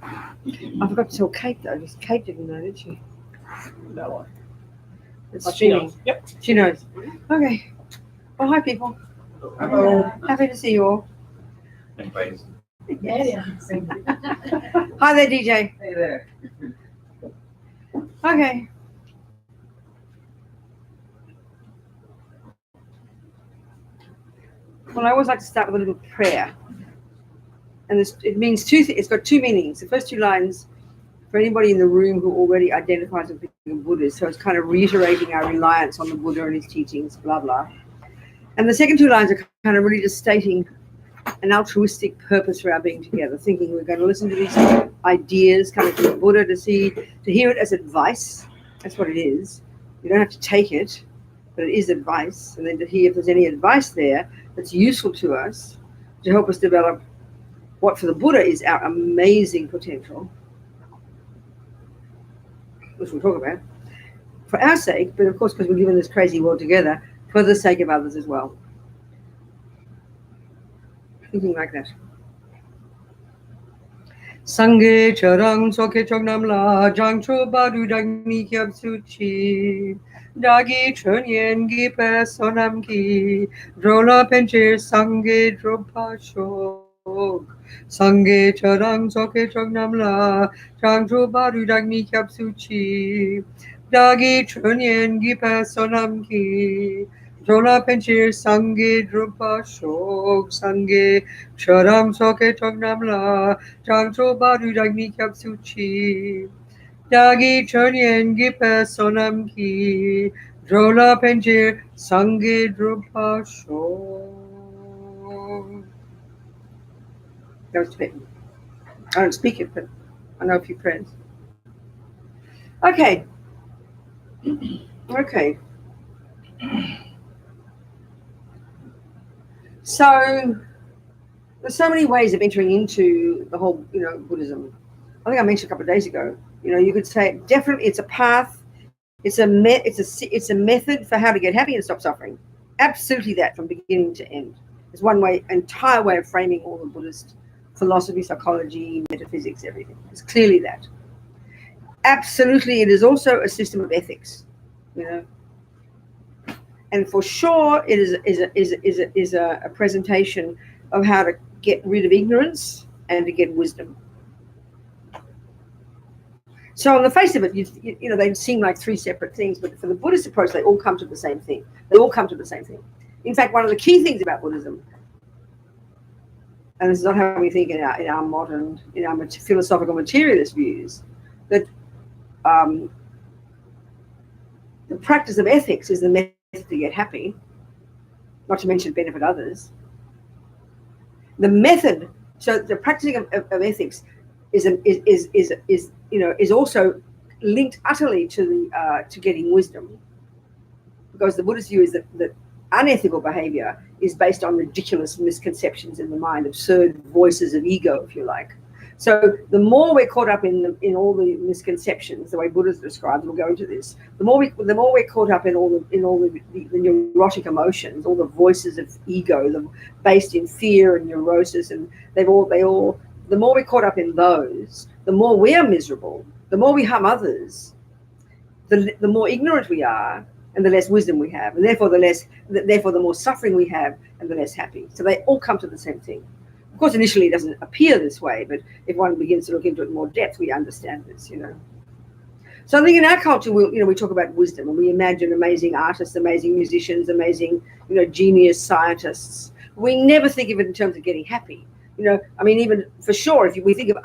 I forgot to tell Kate though, because Kate didn't know, did she? No. It's She streaming. knows. Yep. She knows. Okay. Well, hi people. Hello. Happy to see you all. Anyways. Yeah. Hi there, DJ. Hey there. Okay. Well, I always like to start with a little prayer. And it means it's got two meanings. The first two lines, for anybody in the room who already identifies with being a Buddhist, so it's kind of reiterating our reliance on the Buddha and his teachings, blah, blah. And the second two lines are kind of really just stating an altruistic purpose for our being together, thinking we're going to listen to these ideas coming from the Buddha to hear it as advice. That's what it is. You don't have to take it, but it is advice. And then to hear if there's any advice there that's useful to us to help us develop what for the Buddha is our amazing potential, which we'll talk about, for our sake, but of course because we're given this crazy world together, for the sake of others as well. Thinking like that. Sangye charang soke chognam la jang cho badu dagni kyab suchi dagi chönyen gi pe sonam ki drola penche sangye dropa shok sangye charang soke chognam la jang cho badu dagni kyab suchi dagi chönyen gi pe sonam ki drola penche sangye dropa shok sangye charang soke chognam la Jangcho Badu Dagni Kapsuchi Dagi Chönyen Gipe Sonam Ki Drola Penjir Sange Drupa Sho. That was Tibetan. I don't speak it, but I know a few prayers. Okay. Okay. So there's so many ways of entering into the whole, Buddhism. I think I mentioned a couple of days ago. You could say definitely it's a path, it's a method for how to get happy and stop suffering. Absolutely that from beginning to end. It's one entire way of framing all the Buddhist philosophy, psychology, metaphysics, everything. It's clearly that. Absolutely, it is also a system of ethics. And for sure, it is a presentation of how to get rid of ignorance and to get wisdom. So on the face of it, they seem like three separate things, but for the Buddhist approach, they all come to the same thing. They all come to the same thing. In fact, one of the key things about Buddhism, and this is not how we think in our modern, philosophical materialist views, that the practice of ethics is the method to get happy, not to mention benefit others. The method, so the practicing of ethics is also linked utterly to getting wisdom, because the Buddhist view is that unethical behavior is based on ridiculous misconceptions in the mind, absurd voices of ego, if you like. So the more we're caught up in all the misconceptions, the way Buddha describes, we'll go into this. The more we're caught up in all the neurotic emotions, all the voices of ego, based in fear and neurosis, and the more we're caught up in those, the more we are miserable, the more we harm others, the more ignorant we are, and the less wisdom we have, and therefore the more suffering we have, and the less happy. So they all come to the same thing. Of course, initially it doesn't appear this way, but if one begins to look into it in more depth, we understand this, So I think in our culture, we talk about wisdom, and we imagine amazing artists, amazing musicians, amazing, genius scientists. We never think of it in terms of getting happy. Even for sure, if we think of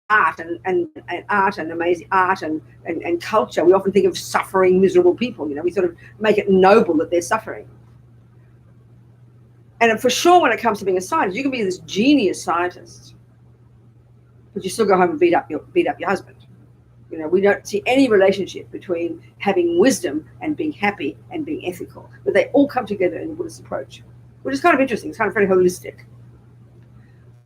art and amazing art and culture, we often think of suffering, miserable people. We sort of make it noble that they're suffering. And for sure, when it comes to being a scientist, you can be this genius scientist, but you still go home and beat up your husband. We don't see any relationship between having wisdom and being happy and being ethical, but they all come together in the Buddhist approach, which is kind of interesting. It's kind of very holistic.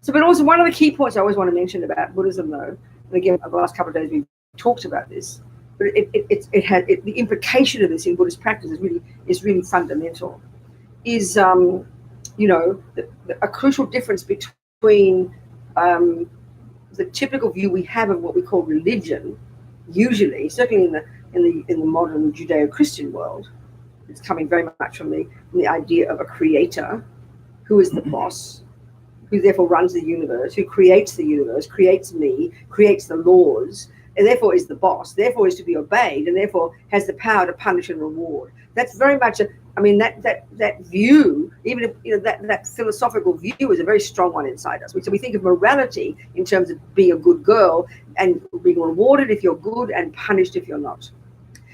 So, but also one of the key points I always want to mention about Buddhism, though, and again, over the last couple of days we've talked about this, but the implication of this in Buddhist practice is really fundamental. Is a crucial difference between the typical view we have of what we call religion, usually, certainly in the modern Judeo-Christian world, it's coming very much from the idea of a creator who is the boss, who therefore runs the universe, who creates the universe, creates me, creates the laws, and therefore is the boss, therefore is to be obeyed, and therefore has the power to punish and reward. That's very much that view, even if that philosophical view is a very strong one inside us. So we think of morality in terms of being a good girl and being rewarded if you're good and punished if you're not.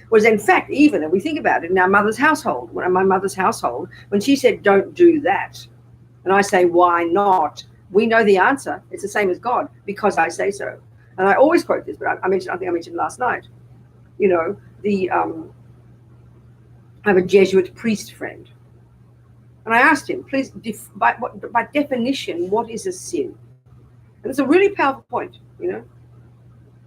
Whereas in fact, even if we think about it in our mother's household, my mother's household, when she said, don't do that, and I say, why not? We know the answer. It's the same as God, because I say so. And I always quote this, but I think I mentioned last night, I have a Jesuit priest friend. And I asked him, please, by definition, what is a sin? And it's a really powerful point,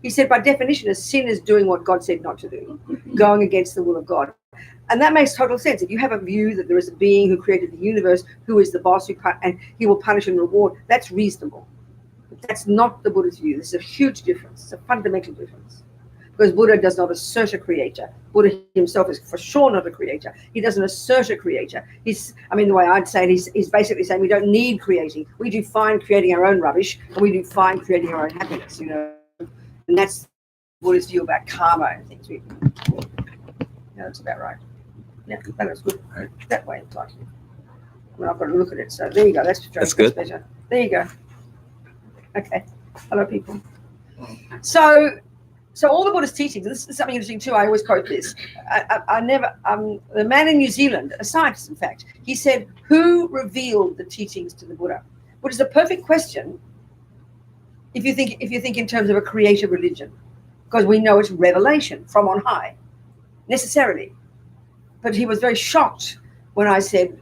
He said, by definition, a sin is doing what God said not to do, going against the will of God. And that makes total sense. If you have a view that there is a being who created the universe, who is the boss, and he will punish and reward, that's reasonable. But that's not the Buddhist view. This is a huge difference. It's a fundamental difference. Because Buddha does not assert a creator. Buddha himself is for sure not a creator. He doesn't assert a creator. The way I'd say it, he's basically saying we don't need creating. We do fine creating our own rubbish, and we do fine creating our own happiness, And that's Buddhist view about karma and things. That's about right. Yeah, that looks good. That way it's like. I've got to look at it. So there you go. That's good. Better. There you go. Okay. Hello, people. So all the Buddhist teachings, this is something interesting too, I always quote this. The man in New Zealand, a scientist in fact, he said, who revealed the teachings to the Buddha? Which is a perfect question if you think in terms of a creative religion, because we know it's revelation from on high, necessarily. But he was very shocked when I said,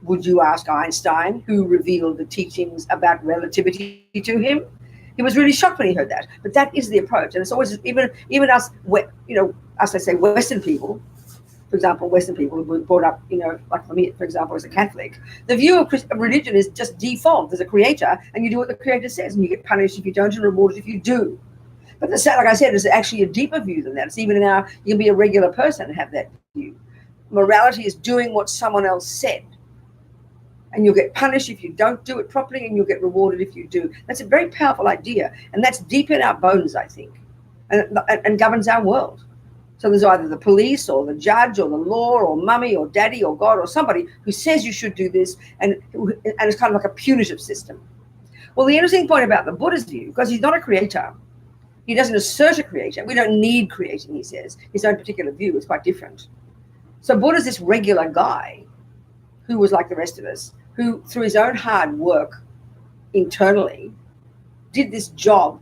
would you ask Einstein who revealed the teachings about relativity to him? He was really shocked when he heard that. But that is the approach. And it's always, even us, us, I say, Western people, for example, Western people who were brought up, like for me, for example, as a Catholic, the view of religion is just default. There's a creator, and you do what the creator says, and you get punished if you don't and rewarded if you do. But like I said, there's actually a deeper view than that. It's even you can be a regular person and have that view. Morality is doing what someone else said. And you'll get punished if you don't do it properly, and you'll get rewarded if you do. That's a very powerful idea. And that's deep in our bones, I think, and governs our world. So there's either the police or the judge or the law or mummy or daddy or God or somebody who says you should do this, and it's kind of like a punitive system. Well, the interesting point about the Buddhist view, because he's not a creator, he doesn't assert a creator. We don't need creating, he says. His own particular view is quite different. So Buddha's this regular guy who was like the rest of us, who through his own hard work internally did this job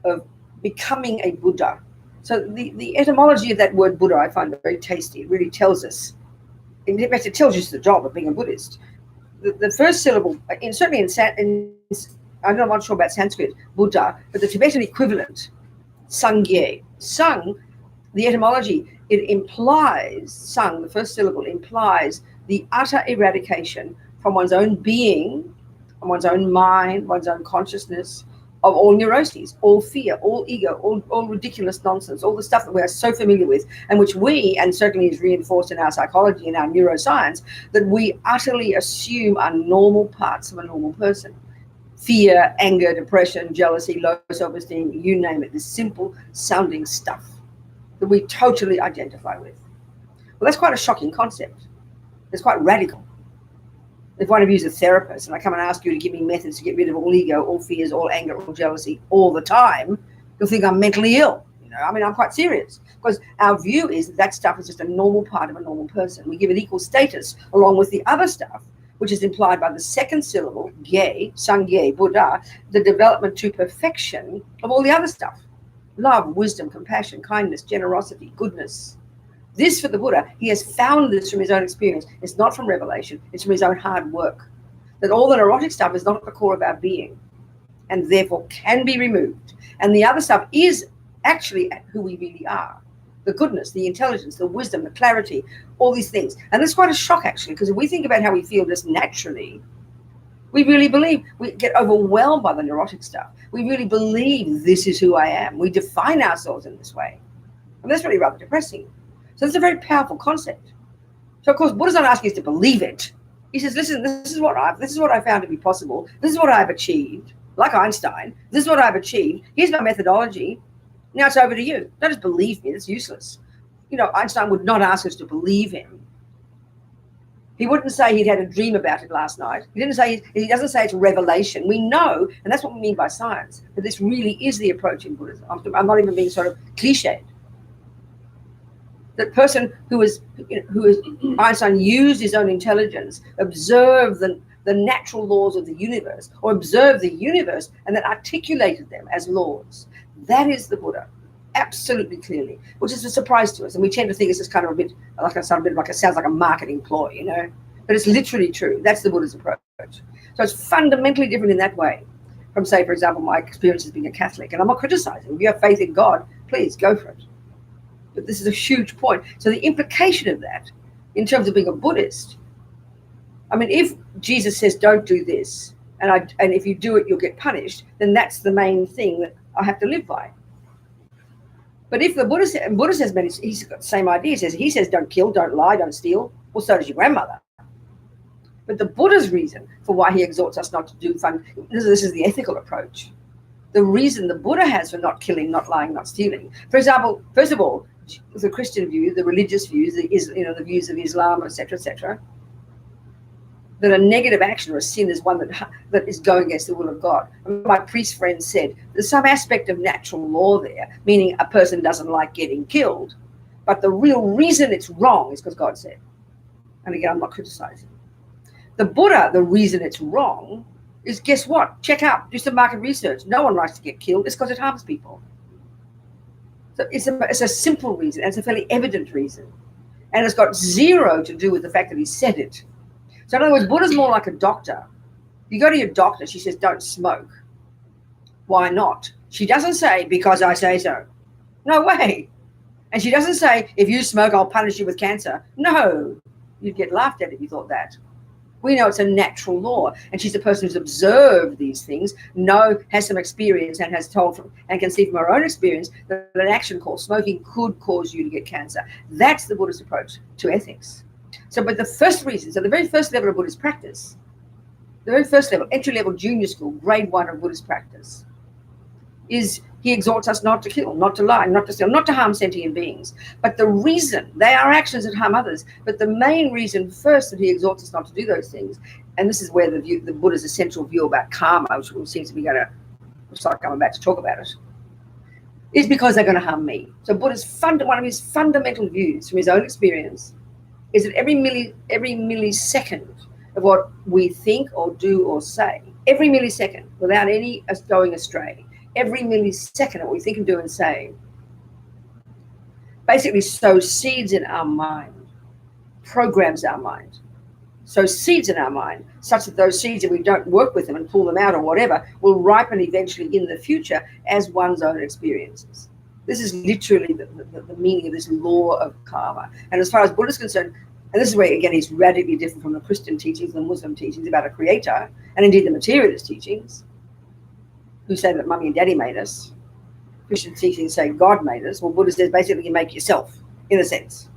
of becoming a Buddha. So the etymology of that word Buddha I find very tasty. It really tells us, it tells you the job of being a Buddhist. The first syllable, I'm not sure about Sanskrit, Buddha, but the Tibetan equivalent, Sangye. Sang, the etymology, it implies, sang, the first syllable, implies the utter eradication from one's own being, from one's own mind, one's own consciousness, of all neuroses, all fear, all ego, all ridiculous nonsense, all the stuff that we are so familiar with, and which we, and certainly is reinforced in our psychology and our neuroscience, that we utterly assume are normal parts of a normal person. Fear, anger, depression, jealousy, low self-esteem, you name it, this simple sounding stuff that we totally identify with. Well, that's quite a shocking concept. It's quite radical. If one of you is a therapist and I come and ask you to give me methods to get rid of all ego, all fears, all anger, all jealousy, all the time, you'll think I'm mentally ill. I'm quite serious, because our view is that stuff is just a normal part of a normal person. We give it equal status along with the other stuff, which is implied by the second syllable, Gye, Sangye, Buddha, the development to perfection of all the other stuff. Love, wisdom, compassion, kindness, generosity, goodness. This for the Buddha, he has found this from his own experience. It's not from revelation, it's from his own hard work. That all the neurotic stuff is not at the core of our being, and therefore can be removed. And the other stuff is actually who we really are. The goodness, the intelligence, the wisdom, the clarity, all these things. And that's quite a shock, actually, because if we think about how we feel just naturally, We really believe, we get overwhelmed by the neurotic stuff. We really believe this is who I am. We define ourselves in this way. And that's really rather depressing. So it's a very powerful concept. So of course, Buddha's not asking us to believe it. He says, listen, this is what I found to be possible. This is what I've achieved. Like Einstein, this is what I've achieved. Here's my methodology. Now it's over to you. Don't just believe me. It's useless. You know, Einstein would not ask us to believe him. He wouldn't say he'd had a dream about it last night. He doesn't say it's a revelation. We know, and that's what we mean by science, that this really is the approach in Buddhism. I'm not even being sort of cliched. That person who is Einstein used his own intelligence, observed the natural laws of the universe, or observed the universe and then articulated them as laws. That is the Buddha, absolutely clearly, which is a surprise to us. And we tend to think it's just kind of sounds like a marketing ploy, you know, but it's literally true. That's the Buddha's approach. So it's fundamentally different in that way from, say, for example, my experience as being a Catholic. And I'm not criticizing. If you have faith in God, please go for it. But this is a huge point. So the implication of that, in terms of being a Buddhist, I mean, if Jesus says, don't do this, and if you do it, you'll get punished, then that's the main thing that I have to live by. But if the Buddha says, he's got the same idea. He says, don't kill, don't lie, don't steal. Well, so does your grandmother. But the Buddha's reason for why he exhorts us not to do this is the ethical approach. The reason the Buddha has for not killing, not lying, not stealing. For example, first of all, the Christian view, the religious views, the views of Islam, etc., that a negative action or a sin is one that is going against the will of God. My priest friend said there's some aspect of natural law there, meaning a person doesn't like getting killed, but the real reason it's wrong is because God said. And again, I'm not criticizing. The Buddha, the reason it's wrong is, guess what? Check out, do some market research. No one likes to get killed. It's because it harms people. So it's a simple reason, and it's a fairly evident reason. And it's got zero to do with the fact that he said it. So in other words, Buddha's more like a doctor. You go to your doctor, she says, don't smoke. Why not? She doesn't say, because I say so. No way. And she doesn't say, if you smoke, I'll punish you with cancer. No. You'd get laughed at if you thought that. We know it's a natural law. And she's a person who's observed these things, has some experience and has and can see from her own experience that an action called smoking could cause you to get cancer. That's the Buddhist approach to ethics. So, but the first reason, so the very first level of Buddhist practice, the very first level, entry level junior school, grade 1 of Buddhist practice, is he exhorts us not to kill, not to lie, not to steal, not to harm sentient beings. But the reason, they are actions that harm others, but the main reason first that he exhorts us not to do those things, and this is where the Buddha's essential view about karma, which seems to be looks like I'm about to talk about it, is because they're going to harm me. So Buddha's one of his fundamental views from his own experience is that every millisecond of what we think or do or say, every millisecond, without any going astray, every millisecond of what we think and do and say, basically sows seeds in our mind, programs our mind, sows seeds in our mind, such that those seeds, if we don't work with them and pull them out or whatever, will ripen eventually in the future as one's own experiences. This is literally the meaning of this law of karma. And as far as Buddha is concerned, and this is where, again, he's radically different from the Christian teachings, the Muslim teachings about a creator, and indeed the materialist teachings, who say that mummy and daddy made us. Christian teachings say God made us. Well, Buddha says basically you make yourself, in a sense.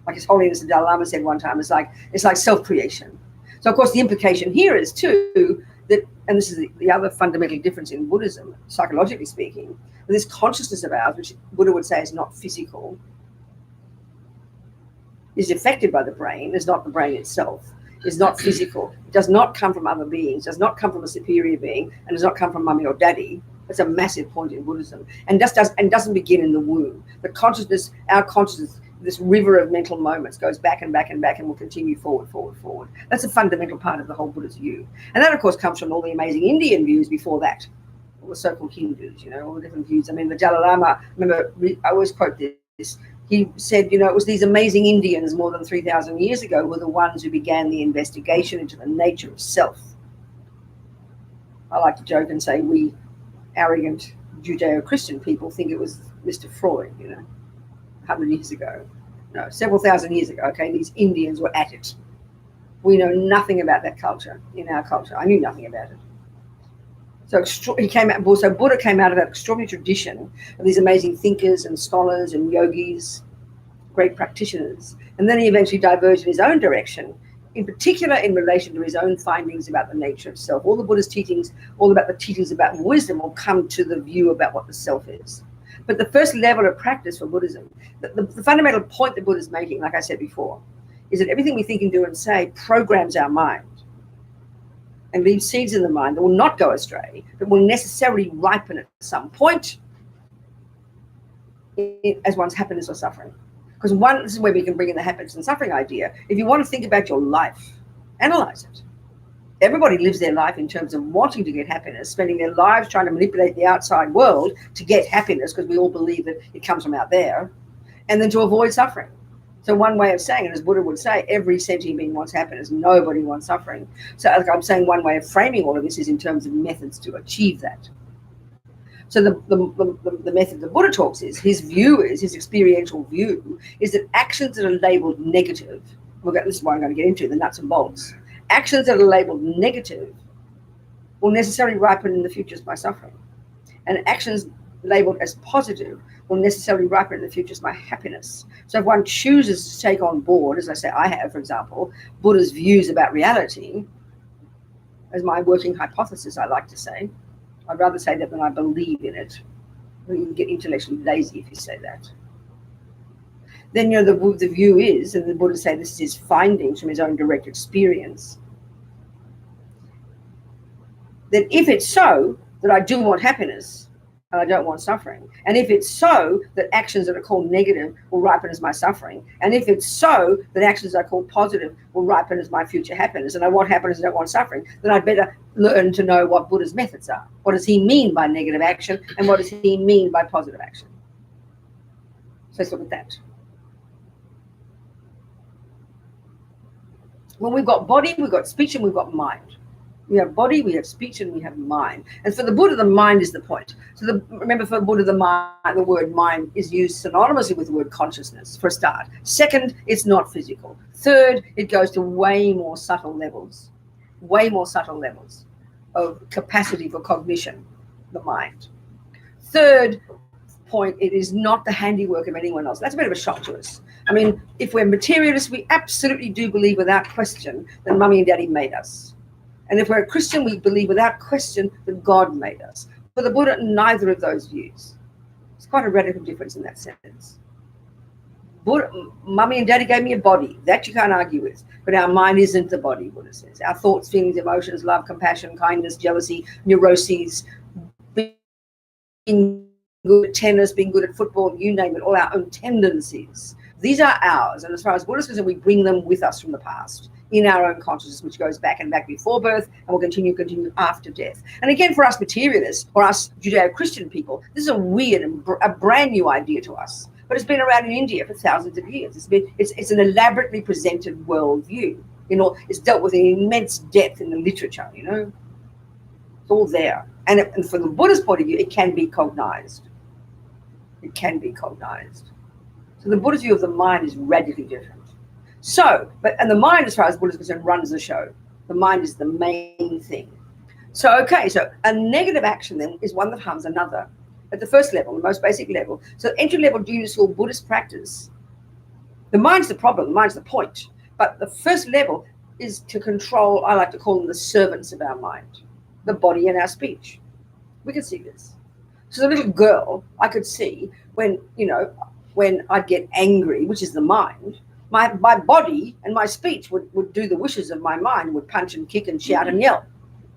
Like His Holiness the Dalai Lama said one time, it's like self-creation. So, of course, the implication here is, too, that, and this is the other fundamental difference in Buddhism, psychologically speaking, that this consciousness of ours, which Buddha would say is not physical, is affected by the brain, is not the brain itself, is not physical. It does not come from other beings, does not come from a superior being, and does not come from mummy or daddy. That's a massive point in Buddhism. And doesn't begin in the womb. The consciousness, our consciousness, this river of mental moments goes back and back and back and will continue forward. That's a fundamental part of the whole Buddhist view. And that, of course, comes from all the amazing Indian views before that, all the so-called Hindus, all the different views. I mean, the Dalai Lama, remember, I always quote this, he said, it was these amazing Indians more than 3,000 years ago were the ones who began the investigation into the nature of self. I like to joke and say we arrogant Judeo-Christian people think it was Mr. Freud, 100 years ago. No, several thousand years ago, okay, these Indians were at it. We know nothing about that culture in our culture. I knew nothing about it. So Buddha came out of that extraordinary tradition of these amazing thinkers and scholars and yogis, great practitioners. And then he eventually diverged in his own direction, in particular in relation to his own findings about the nature of self. All the Buddha's teachings, all about the teachings about wisdom will come to the view about what the self is. But the first level of practice for Buddhism, the fundamental point that Buddha's making, like I said before, is that everything we think and do and say programs our mind and leaves seeds in the mind that will not go astray, but will necessarily ripen at some point as one's happiness or suffering. Because this is where we can bring in the happiness and suffering idea. If you want to think about your life, analyze it. Everybody lives their life in terms of wanting to get happiness, spending their lives trying to manipulate the outside world to get happiness, because we all believe that it comes from out there, and then to avoid suffering. So one way of saying it, as Buddha would say, every sentient being wants happiness. Nobody wants suffering. So like I'm saying, one way of framing all of this is in terms of methods to achieve that. So the method that Buddha talks is, his experiential view is that actions that are labeled negative, this is what I'm going to get into, the nuts and bolts. Actions that are labeled negative will necessarily ripen in the futures by suffering. And actions labeled as positive will necessarily ripen in the futures by happiness. So if one chooses to take on board, as I say I have, for example, Buddha's views about reality, as my working hypothesis, I like to say, I'd rather say that than I believe in it. You can get intellectually lazy if you say that. Then, the view is, and the Buddha say this is his findings from his own direct experience, that if it's so that I do want happiness and I don't want suffering, and if it's so that actions that are called negative will ripen as my suffering, and if it's so that actions that are called positive will ripen as my future happiness, and I want happiness and don't want suffering, then I'd better learn to know what Buddha's methods are. What does he mean by negative action, and what does he mean by positive action? So let's look at that. When we've got body, we've got speech, and we've got mind. We have body, we have speech, and we have mind. And for the Buddha, the mind is the point. So remember, for Buddha, the word mind is used synonymously with the word consciousness, for a start. Second, it's not physical. Third, it goes to way more subtle levels of capacity for cognition, the mind. Third point, it is not the handiwork of anyone else. That's a bit of a shock to us. I mean, if we're materialists, we absolutely do believe without question that Mummy and Daddy made us. And if we're a Christian, we believe without question that God made us. For the Buddha, neither of those views. It's quite a radical difference in that sense. Buddha, Mummy and Daddy gave me a body. That you can't argue with. But our mind isn't the body, Buddha says. Our thoughts, feelings, emotions, love, compassion, kindness, jealousy, neuroses, being good at tennis, being good at football, you name it, all our own tendencies. These are ours. And as far as Buddha is concerned, we bring them with us from the past, in our own consciousness, which goes back and back before birth and will continue after death. And again, for us materialists or us Judeo-Christian people, this is a weird and a brand new idea to us. But it's been around in India for thousands of years. It's an elaborately presented worldview. It's dealt with in immense depth in the literature, It's all there. And from the Buddhist point of view, it can be cognized. It can be cognized. So the Buddhist view of the mind is radically different. And the mind, as far as Buddha is concerned, runs the show. The mind is the main thing. So a negative action then is one that harms another. At the first level, the most basic level. So entry level junior school Buddhist practice, the mind's the problem, the mind's the point. But the first level is to control, I like to call them the servants of our mind, the body and our speech. We can see this. So the little girl, I could see when I'd get angry, which is the mind, my body and my speech would do the wishes of my mind, would punch and kick and shout and yell.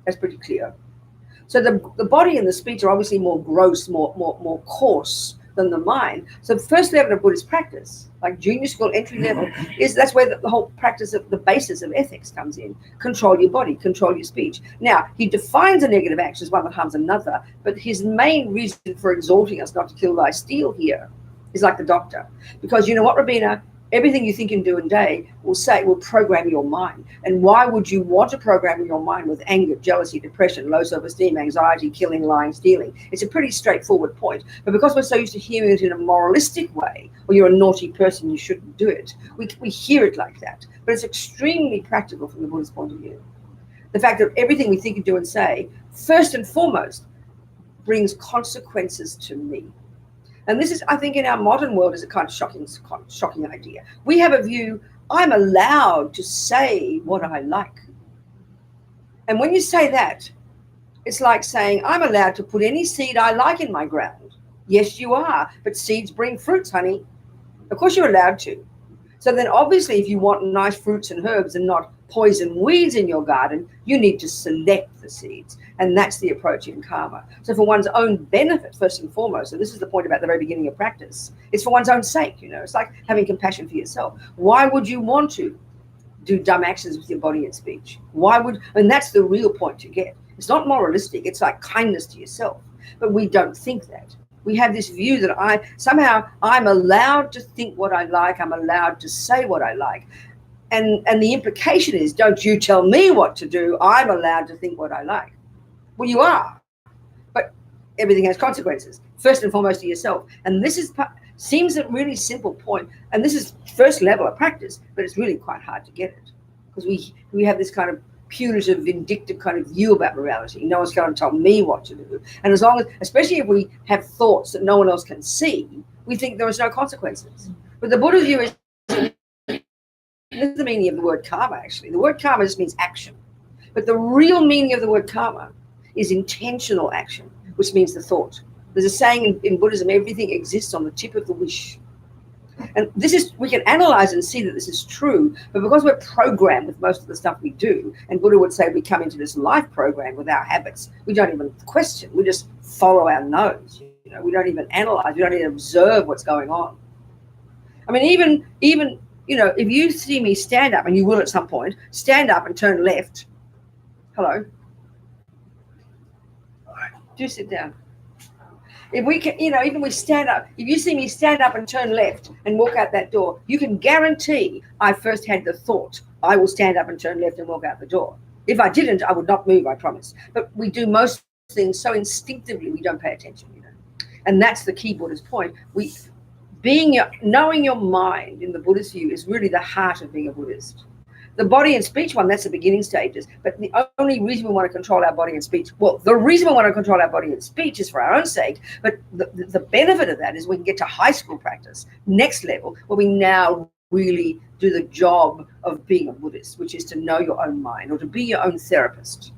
That's pretty clear. So the body and the speech are obviously more gross, more coarse than the mind. So the first level of Buddhist practice, like junior school entry level, that's where the whole practice of the basis of ethics comes in. Control your body, control your speech. Now, he defines a negative action as one that harms another, but his main reason for exhorting us not to kill, lie, steal here is like the doctor. Because you know what, Robina? Everything you think and do and day will program your mind. And why would you want to program your mind with anger, jealousy, depression, low self-esteem, anxiety, killing, lying, stealing? It's a pretty straightforward point. But because we're so used to hearing it in a moralistic way, or you're a naughty person, you shouldn't do it, we hear it like that. But it's extremely practical from the Buddhist point of view. The fact that everything we think and do and say, first and foremost, brings consequences to me. And this is, I think, in our modern world is a kind of shocking idea. We have a view, I'm allowed to say what I like. And when you say that, it's like saying, I'm allowed to put any seed I like in my ground. Yes, you are, but seeds bring fruits, honey. Of course you're allowed to. So then obviously if you want nice fruits and herbs and not poison weeds in your garden, you need to select the seeds. And that's the approach in karma. So for one's own benefit, first and foremost, and this is the point about the very beginning of practice, it's for one's own sake, it's like having compassion for yourself. Why would you want to do dumb actions with your body and speech? And that's the real point to get. It's not moralistic, it's like kindness to yourself. But we don't think that. We have this view that I'm allowed to think what I like, I'm allowed to say what I like. And the implication is, don't you tell me what to do, I'm allowed to think what I like. Well, you are, but everything has consequences, first and foremost to yourself. And this seems a really simple point, and this is first level of practice, but it's really quite hard to get it, because we have this kind of punitive, vindictive kind of view about morality. No one's going to tell me what to do. And as long as, especially if we have thoughts that no one else can see, we think there is no consequences. But the Buddha's view is, this is the meaning of the word karma, actually. The word karma just means action. But the real meaning of the word karma is intentional action, which means the thought. There's a saying in Buddhism, everything exists on the tip of the wish. And we can analyze and see that this is true, but because we're programmed with most of the stuff we do, and Buddha would say we come into this life program with our habits, we don't even question, we just follow our nose. We don't even analyze, we don't even observe what's going on. I mean, even if you see me stand up, and you will at some point, stand up and turn left. Hello. Do sit down. If we can, even we stand up, if you see me stand up and turn left and walk out that door, you can guarantee I first had the thought, I will stand up and turn left and walk out the door. If I didn't, I would not move, I promise. But we do most things so instinctively, we don't pay attention, And that's the key Buddhist point. Knowing your mind in the Buddhist view is really the heart of being a Buddhist. The body and speech one, that's the beginning stages. But the only reason we want to control our body and speech, the reason we want to control our body and speech is for our own sake. But the benefit of that is we can get to high school practice, next level, where we now really do the job of being a Buddhist, which is to know your own mind, or to be your own therapist,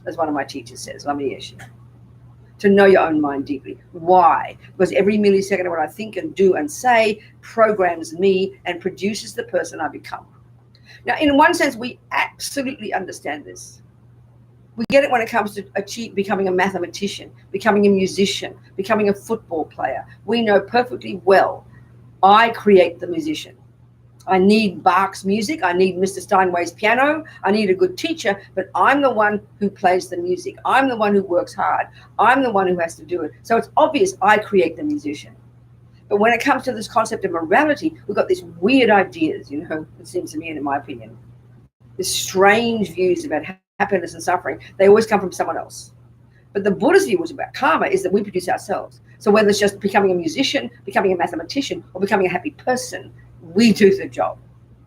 as one of my teachers says, to know your own mind deeply. Why? Because every millisecond of what I think and do and say programs me and produces the person I become. Now, in one sense, we absolutely understand this. We get it when it comes to becoming a mathematician, becoming a musician, becoming a football player. We know perfectly well, I create the musician. I need Bach's music. I need Mr. Steinway's piano. I need a good teacher, but I'm the one who plays the music. I'm the one who works hard. I'm the one who has to do it. So it's obvious I create the musician. But when it comes to this concept of morality, we've got these weird ideas, it seems to me, and in my opinion, these strange views about happiness and suffering. They always come from someone else. But the Buddhist view was about karma is that we produce ourselves. So whether it's just becoming a musician, becoming a mathematician, or becoming a happy person, we do the job.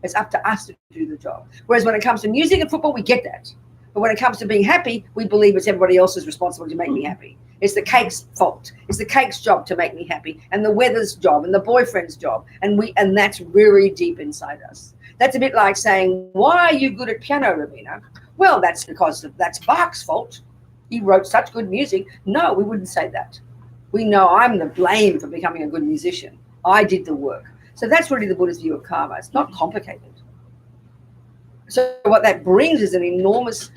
It's up to us to do the job. Whereas when it comes to music and football, we get that. But when it comes to being happy, we believe it's everybody else's responsibility to make me happy. It's the cake's fault. It's the cake's job to make me happy, and the weather's job, and the boyfriend's job. And that's very deep inside us. That's a bit like saying, why are you good at piano, Robina? Well, that's because that's Bach's fault. He wrote such good music. No, we wouldn't say that. We know I'm the blame for becoming a good musician. I did the work. So that's really the Buddhist view of karma. It's not complicated. So what that brings is an enormous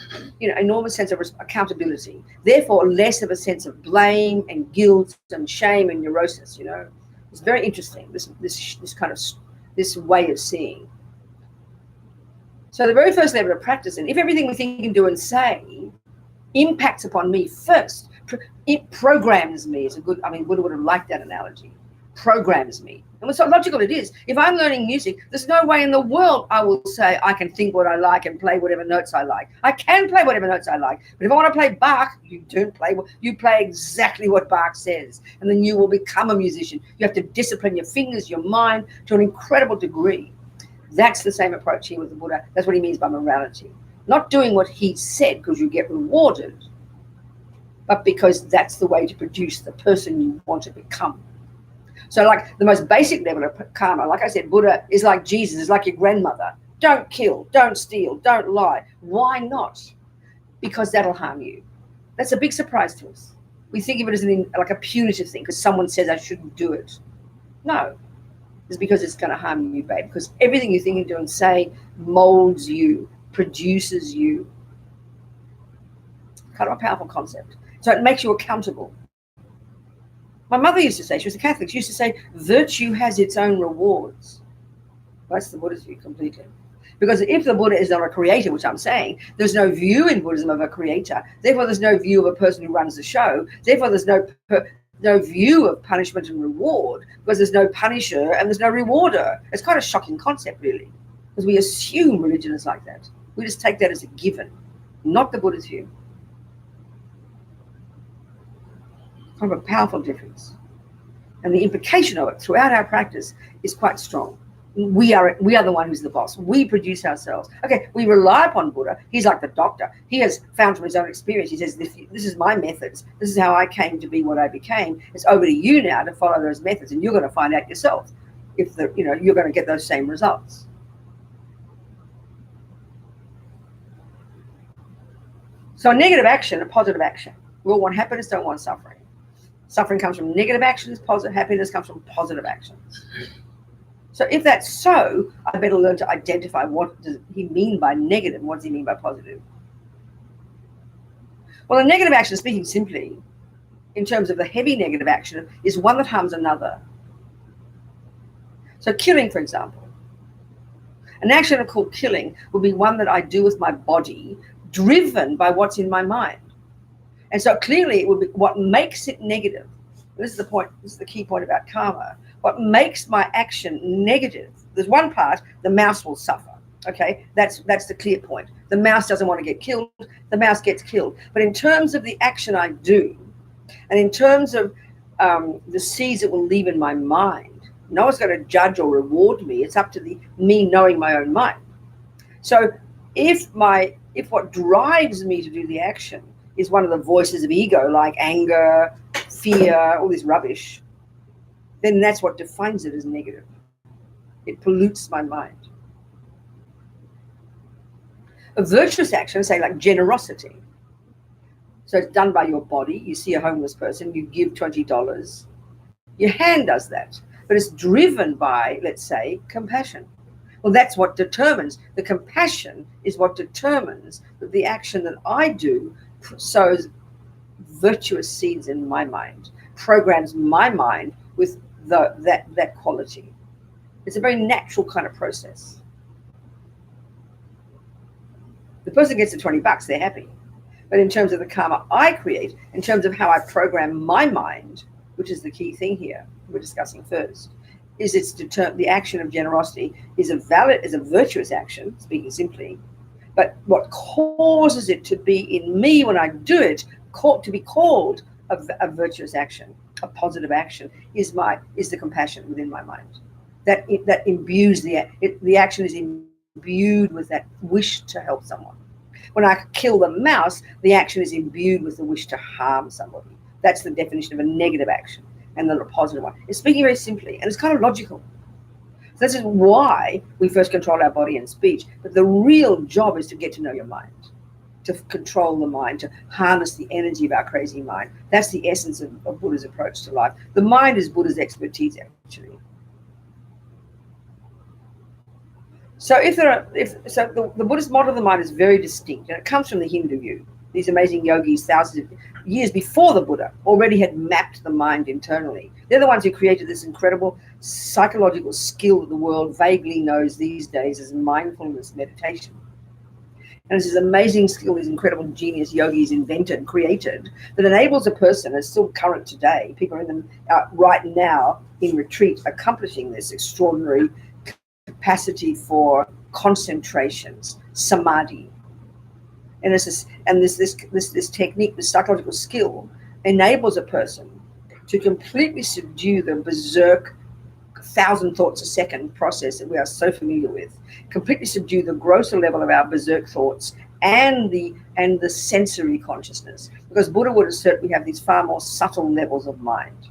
sense of accountability. Therefore, less of a sense of blame and guilt and shame and neurosis. It's very interesting. This way of seeing. So the very first level of practice, and if everything we think and do and say impacts upon me first, it programs me. Buddha would have liked that analogy. programs me. And what's so logical it is. If I'm learning music, there's no way in the world I will say I can think what I like and play whatever notes I like. I can play whatever notes I like. But if I want to play Bach, you don't play. You play exactly what Bach says. And then you will become a musician. You have to discipline your fingers, your mind to an incredible degree. That's the same approach here with the Buddha. That's what he means by morality. Not doing what he said because you get rewarded, but because that's the way to produce the person you want to become. So like the most basic level of karma, like I said, Buddha is like Jesus, is like your grandmother. Don't kill, don't steal, don't lie. Why not? Because that'll harm you. That's a big surprise to us. We think of it as like a punitive thing because someone says I shouldn't do it. No, it's because it's going to harm you, babe. Because everything you think and do and say molds you, produces you. Kind of a powerful concept. So it makes you accountable. My mother used to say, she was a Catholic, she used to say, virtue has its own rewards. That's the Buddhist view completely. Because if the Buddha is not a creator, which I'm saying, there's no view in Buddhism of a creator. Therefore, there's no view of a person who runs the show. Therefore, there's no view of punishment and reward because there's no punisher and there's no rewarder. It's quite a shocking concept, really, because we assume religion is like that. We just take that as a given, not the Buddhist view. Kind of a powerful difference. And the implication of it throughout our practice is quite strong. We are the one who's the boss. We produce ourselves. Okay, we rely upon Buddha. He's like the doctor. He has found from his own experience. He says, this is my methods. This is how I came to be what I became. It's over to you now to follow those methods, and you're going to find out yourself if you're going to get those same results. So a negative action, a positive action. We all want happiness, don't want suffering. Suffering comes from negative actions, happiness comes from positive actions. So if that's so, I better learn to identify what does he mean by negative and what does he mean by positive. Well, a negative action, speaking simply, in terms of the heavy negative action, is one that harms another. So killing, for example. An action called killing would be one that I do with my body, driven by what's in my mind. And so clearly it would be what makes it negative. This is the point, this is the key point about karma. What makes my action negative, there's one part, the mouse will suffer. Okay, that's the clear point. The mouse doesn't want to get killed, the mouse gets killed. But in terms of the action I do, and in terms of the seeds it will leave in my mind, no one's going to judge or reward me. It's up to me knowing my own mind. So if what drives me to do the action is one of the voices of ego, like anger, fear, all this rubbish, then that's what defines it as negative. It pollutes my mind. A virtuous action, say like generosity. So it's done by your body. You see a homeless person, you give $20. Your hand does that, but it's driven by, let's say, compassion. Well, that's what determines. The compassion is what determines that the action that I do sows virtuous seeds in my mind, programs my mind with that quality. It's a very natural kind of process. The person gets the $20, they're happy. But in terms of the karma I create, in terms of how I program my mind, which is the key thing here we're discussing first, is the action of generosity is a virtuous action, speaking simply, but what causes it to be in me when I do it, to be called a virtuous action, a positive action, is the compassion within my mind. That imbues the action is imbued with that wish to help someone. When I kill the mouse, the action is imbued with the wish to harm somebody. That's the definition of a negative action, and then a positive one. It's speaking very simply, and it's kind of logical. So this is why we first control our body and speech. But the real job is to get to know your mind, to control the mind, to harness the energy of our crazy mind. That's the essence of Buddha's approach to life. The mind is Buddha's expertise, actually. So the Buddhist model of the mind is very distinct, and it comes from the Hindu view. These amazing yogis, thousands of years before the Buddha, already had mapped the mind internally. They're the ones who created this incredible psychological skill that the world vaguely knows these days as mindfulness meditation. And it's this amazing skill, these incredible genius yogis invented, created, that enables a person, it's still current today, people are in them right now in retreat, accomplishing this extraordinary capacity for concentrations, samadhi. And this technique, this psychological skill, enables a person to completely subdue the berserk 1,000 thoughts a second process that we are so familiar with, completely subdue the grosser level of our berserk thoughts and the sensory consciousness. Because Buddha would assert we have these far more subtle levels of mind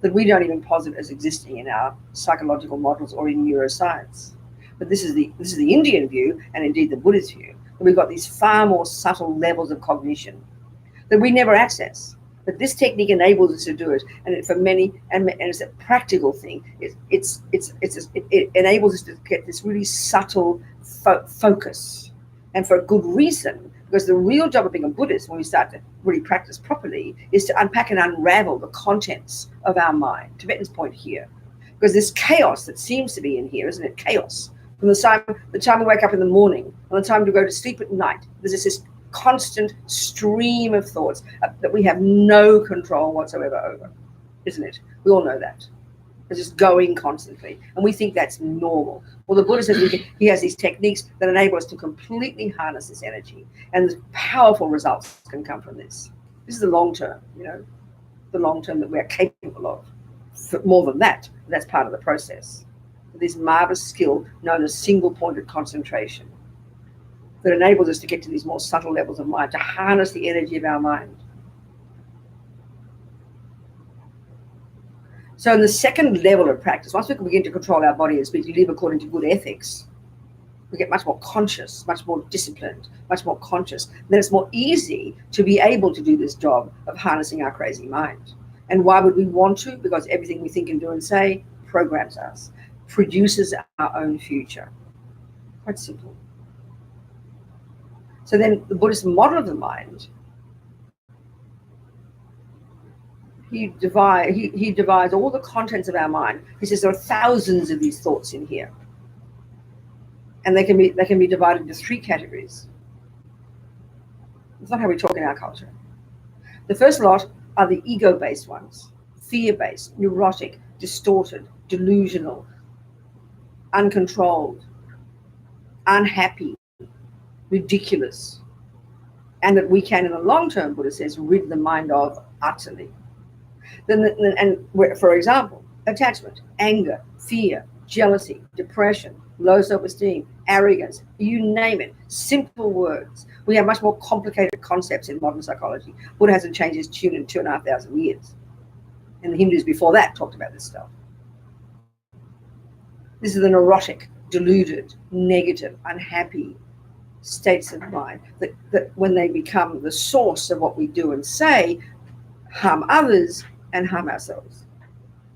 that we don't even posit as existing in our psychological models or in neuroscience. But this is the Indian view, and indeed the Buddhist view, that we've got these far more subtle levels of cognition that we never access. But this technique enables us to do it, and for many, and it's a practical thing. It enables us to get this really subtle focus, and for a good reason. Because the real job of being a Buddhist, when we start to really practice properly, is to unpack and unravel the contents of our mind. Tibetan's point here, because this chaos that seems to be in here, isn't it? Chaos from the time we wake up in the morning, and the time to go to sleep at night. There's this constant stream of thoughts that we have no control whatsoever over, isn't it? We all know that. It's just going constantly, and we think that's normal. Well, the Buddha says he has these techniques that enable us to completely harness this energy, and the powerful results can come from this. This is the long term, the long term that we are capable of. For more than that, that's part of the process. This marvelous skill known as single-pointed concentration, that enables us to get to these more subtle levels of mind, to harness the energy of our mind. So in the second level of practice, once we can begin to control our body as we live according to good ethics, we get much more conscious, much more disciplined, much more conscious. Then it's more easy to be able to do this job of harnessing our crazy mind. And why would we want to? Because everything we think and do and say programs us, produces our own future. Quite simple. So then the Buddhist model of the mind, he divides all the contents of our mind. He says there are thousands of these thoughts in here, and they can be divided into three categories. It's not how we talk in our culture. The first lot are the ego-based ones, fear-based, neurotic, distorted, delusional, uncontrolled, unhappy, ridiculous, and that we can, in the long term, Buddha says, rid the mind of utterly. For example, attachment, anger, fear, jealousy, depression, low self-esteem, arrogance, you name it, simple words. We have much more complicated concepts in modern psychology. Buddha hasn't changed his tune in 2,500 years. And the Hindus before that talked about this stuff. This is the neurotic, deluded, negative, unhappy states of mind that when they become the source of what we do and say, harm others and harm ourselves,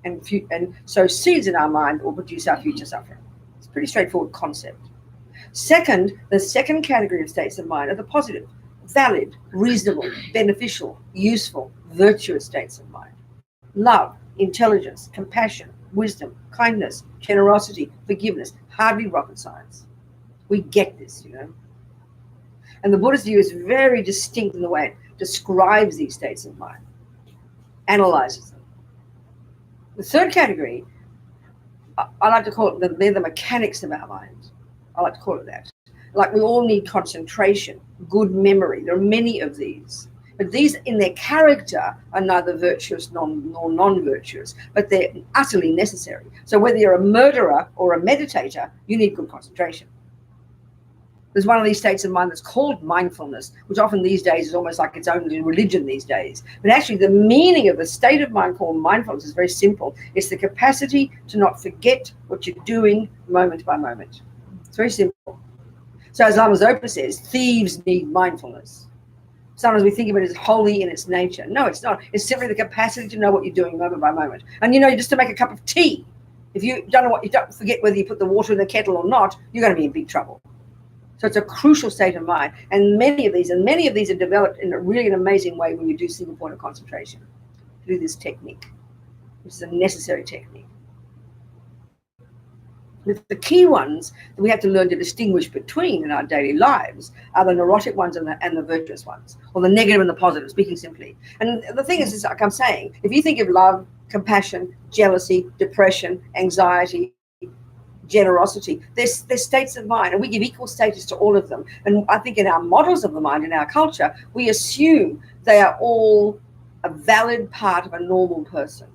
and sow seeds in our mind will produce our future suffering. It's a pretty straightforward concept. Second, the second category of states of mind are the positive, valid, reasonable, beneficial, useful, virtuous states of mind. Love, intelligence, compassion, wisdom, kindness, generosity, forgiveness, hardly rocket science. We get this, And the Buddhist view is very distinct in the way it describes these states of mind, analyzes them. The third category, I like to call it, they're the mechanics of our mind. I like to call it that. Like we all need concentration, good memory. There are many of these. But these in their character are neither virtuous nor non-virtuous, but they're utterly necessary. So whether you're a murderer or a meditator, you need good concentration. There's one of these states of mind that's called mindfulness, which often these days is almost like its own religion these days. But actually the meaning of the state of mind called mindfulness is very simple. It's the capacity to not forget what you're doing moment by moment. It's very simple. So as Lama Zopa says, thieves need mindfulness. Sometimes we think of it as holy in its nature. No, it's not. It's simply the capacity to know what you're doing moment by moment. And just to make a cup of tea, if you don't forget whether you put the water in the kettle or not, you're going to be in big trouble. So it's a crucial state of mind. And many of these are developed in a really an amazing way when you do single point of concentration, to do this technique, which is a necessary technique. The key ones that we have to learn to distinguish between in our daily lives are the neurotic ones and the virtuous ones, or the negative and the positive, speaking simply. And the thing is, like I'm saying, if you think of love, compassion, jealousy, depression, anxiety, generosity, they're states of mind, and we give equal status to all of them. And I think in our models of the mind, in our culture, we assume they are all a valid part of a normal person.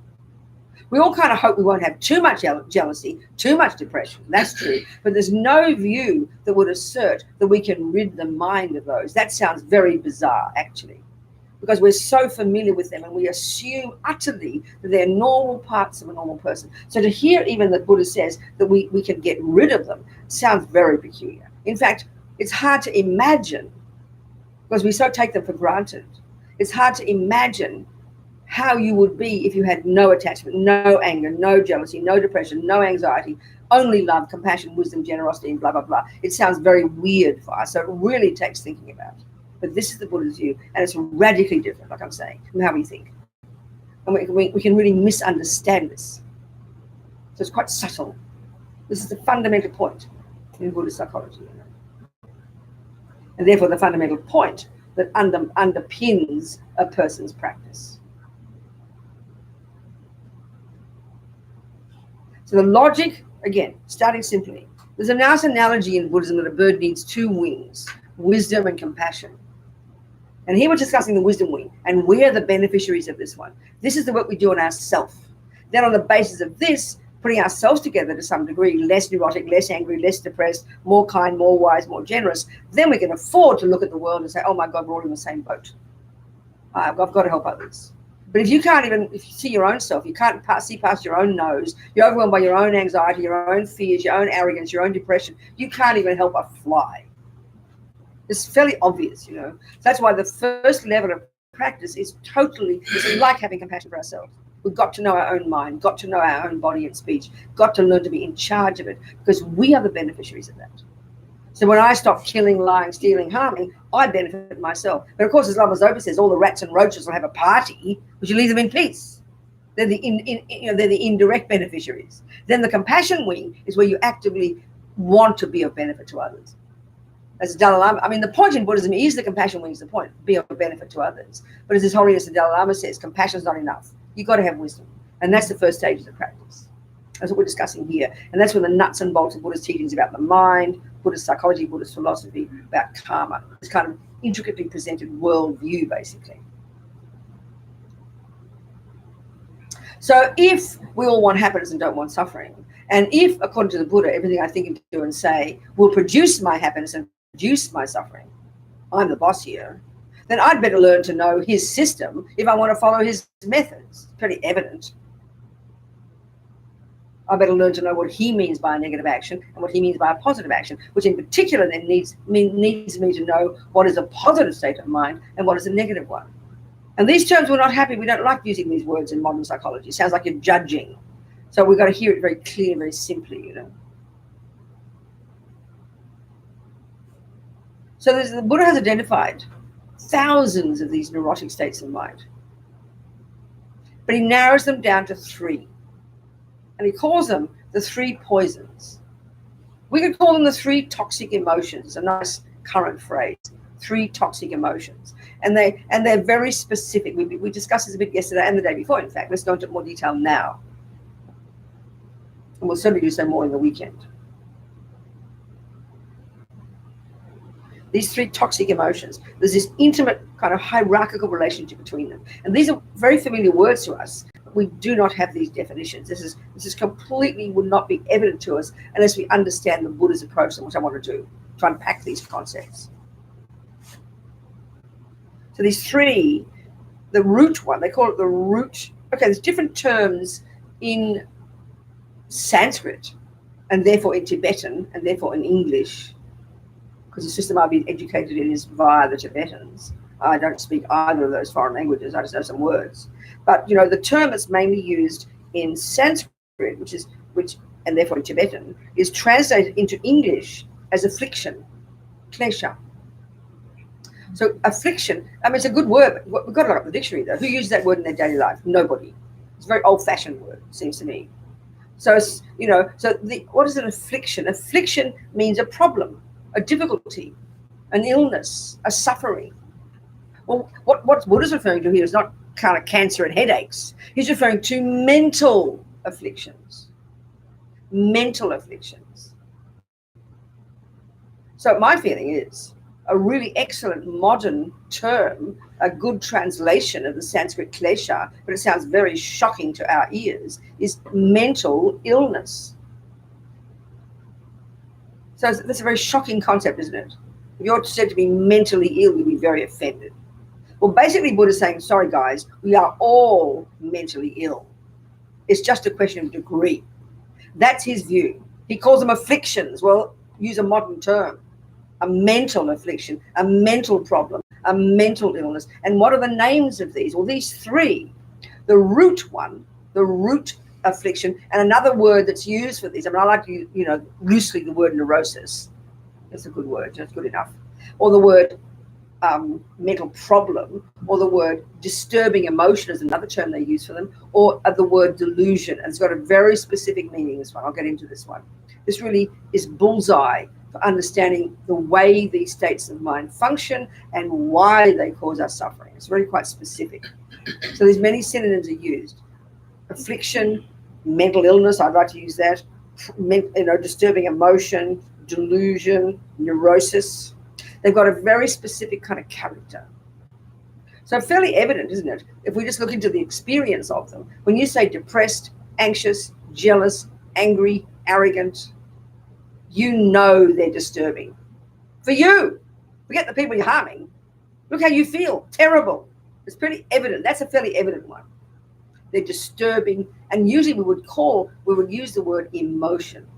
We all kind of hope we won't have too much jealousy, too much depression. That's true. But there's no view that would assert that we can rid the mind of those. That sounds very bizarre, actually, because we're so familiar with them and we assume utterly that they're normal parts of a normal person. So to hear even that Buddha says that we can get rid of them sounds very peculiar. In fact, it's hard to imagine, because we so take them for granted, it's hard to imagine how you would be if you had no attachment, no anger, no jealousy, no depression, no anxiety, only love, compassion, wisdom, generosity, and blah, blah, blah. It sounds very weird for us, so it really takes thinking about. But this is the Buddha's view, and it's radically different, like I'm saying, from how we think. And we can really misunderstand this. So it's quite subtle. This is the fundamental point in Buddhist psychology. And therefore the fundamental point that underpins a person's practice. So the logic, again, starting simply, there's a nice analogy in Buddhism that a bird needs two wings, wisdom and compassion. And here we're discussing the wisdom wing, and we're the beneficiaries of this one. This is the work we do on ourselves. Then on the basis of this, putting ourselves together to some degree, less neurotic, less angry, less depressed, more kind, more wise, more generous, then we can afford to look at the world and say, oh my God, we're all in the same boat. I've got to help others. But if you see your own self, you can't see past your own nose, you're overwhelmed by your own anxiety, your own fears, your own arrogance, your own depression, you can't even help a fly. It's fairly obvious, you know. That's why the first level of practice is it's like having compassion for ourselves. We've got to know our own mind, got to know our own body and speech, got to learn to be in charge of it, because we are the beneficiaries of that. So when I stop killing, lying, stealing, harming, I benefit myself. But of course, as Lama Zopa says, all the rats and roaches will have a party, but you leave them in peace. They're they're the indirect beneficiaries. Then the compassion wing is where you actively want to be of benefit to others. As Dalai Lama, I mean, the point in Buddhism is the compassion wing is the point, be of benefit to others. But as His Holiness the Dalai Lama says, compassion is not enough. You've got to have wisdom. And that's the first stage of the practice. That's what we're discussing here. And that's where the nuts and bolts of Buddhist teachings about the mind, Buddhist psychology, Buddhist philosophy, about karma, this kind of intricately presented worldview, basically. So if we all want happiness and don't want suffering, and if, according to the Buddha, everything I think and do and say will produce my happiness and reduce my suffering, I'm the boss here, then I'd better learn to know his system if I want to follow his methods. It's pretty evident. I better learn to know what he means by a negative action and what he means by a positive action, which in particular then needs me to know what is a positive state of mind and what is a negative one. And these terms we're not happy, we don't like using these words in modern psychology. It sounds like you're judging. So we've got to hear it very clear, very simply, you know. So the Buddha has identified thousands of these neurotic states of mind. But he narrows them down to three. And he calls them the three poisons. We could call them the three toxic emotions, a nice current phrase, three toxic emotions. And they're very specific. We discussed this a bit yesterday and the day before, in fact. Let's go into more detail now. And we'll certainly do so more in the weekend. These three toxic emotions, there's this intimate kind of hierarchical relationship between them. And these are very familiar words to us. We do not have these definitions. This is completely would not be evident to us unless we understand the Buddha's approach, and what I want to do, to unpack these concepts. So these three, the root one, they call it the root. Okay, there's different terms in Sanskrit, and therefore in Tibetan, and therefore in English, because the system I've been educated in is via the Tibetans. I don't speak either of those foreign languages. I just know some words. But, you know, the term that's mainly used in Sanskrit, which and therefore in Tibetan, is translated into English as affliction, klesha. So affliction, I mean, it's a good word, but we've got to look up the dictionary, though. Who uses that word in their daily life? Nobody. It's a very old-fashioned word, it seems to me. So, what is an affliction? Affliction means a problem, a difficulty, an illness, a suffering. Well, what Buddha's referring to here is not kind of cancer and headaches. He's referring to mental afflictions. Mental afflictions. So my feeling is a really excellent modern term, a good translation of the Sanskrit klesha, but it sounds very shocking to our ears, is mental illness. So that's a very shocking concept, isn't it? If you're said to be mentally ill, you'll be very offended. Well, basically, Buddha's saying, sorry, guys, we are all mentally ill. It's just a question of degree. That's his view. He calls them afflictions. Well, use a modern term. A mental affliction, a mental problem, a mental illness. And what are the names of these? Well, these three. The root one, the root affliction, and another word that's used for these. I mean, I like to use, loosely the word neurosis. That's a good word. That's good enough. Or the word mental problem, or the word disturbing emotion is another term they use for them, or the word delusion. And it's got a very specific meaning, this one. I'll get into this one. This really is bullseye for understanding the way these states of mind function and why they cause us suffering. It's really quite specific. So there's many synonyms are used. Affliction, mental illness, I'd like to use that, disturbing emotion, delusion, neurosis. They've got a very specific kind of character. So fairly evident, isn't it? If we just look into the experience of them. When you say depressed, anxious, jealous, angry, arrogant, you know they're disturbing. For you, forget the people you're harming. Look how you feel, terrible. It's pretty evident. That's a fairly evident one. They're disturbing, and usually we would use the word emotion.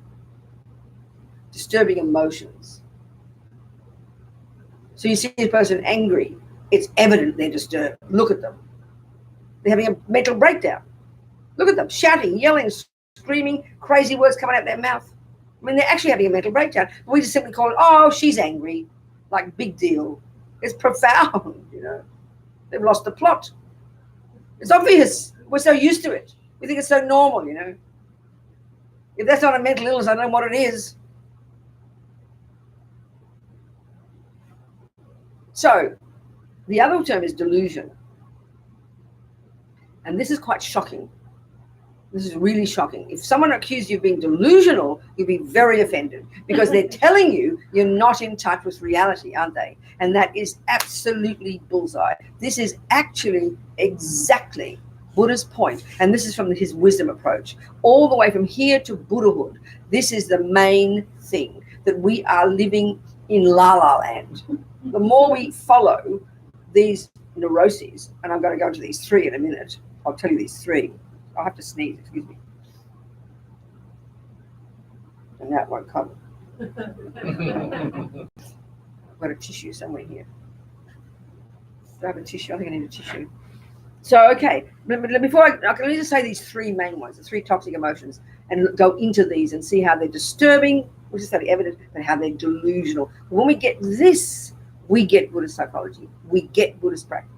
Disturbing emotions. So you see a person angry, it's evident they're disturbed. Look at them. They're having a mental breakdown. Look at them, shouting, yelling, screaming, crazy words coming out their mouth. I mean, they're actually having a mental breakdown. We just simply call it, oh, she's angry. Like, big deal. It's profound, They've lost the plot. It's obvious. We're so used to it. We think it's so normal, If that's not a mental illness, I don't know what it is. So, the other term is delusion. And this is quite shocking. This is really shocking. If someone accused you of being delusional, you'd be very offended because they're telling you you're not in touch with reality, aren't they? And that is absolutely bullseye. This is actually exactly Buddha's point. And this is from his wisdom approach. All the way from here to Buddhahood, this is the main thing, that we are living in la-la land. The more we follow these neuroses, and I'm going to go into these three in a minute. I'll tell you these three. I'll have to sneeze, excuse me. And that won't come. I've got a tissue somewhere here. Do I have a tissue? I think I need a tissue. So, okay, before I can just say these three main ones, the three toxic emotions, and go into these and see how they're disturbing, which is fairly evident, but how they're delusional. When we get this, we get Buddhist psychology. We get Buddhist practice.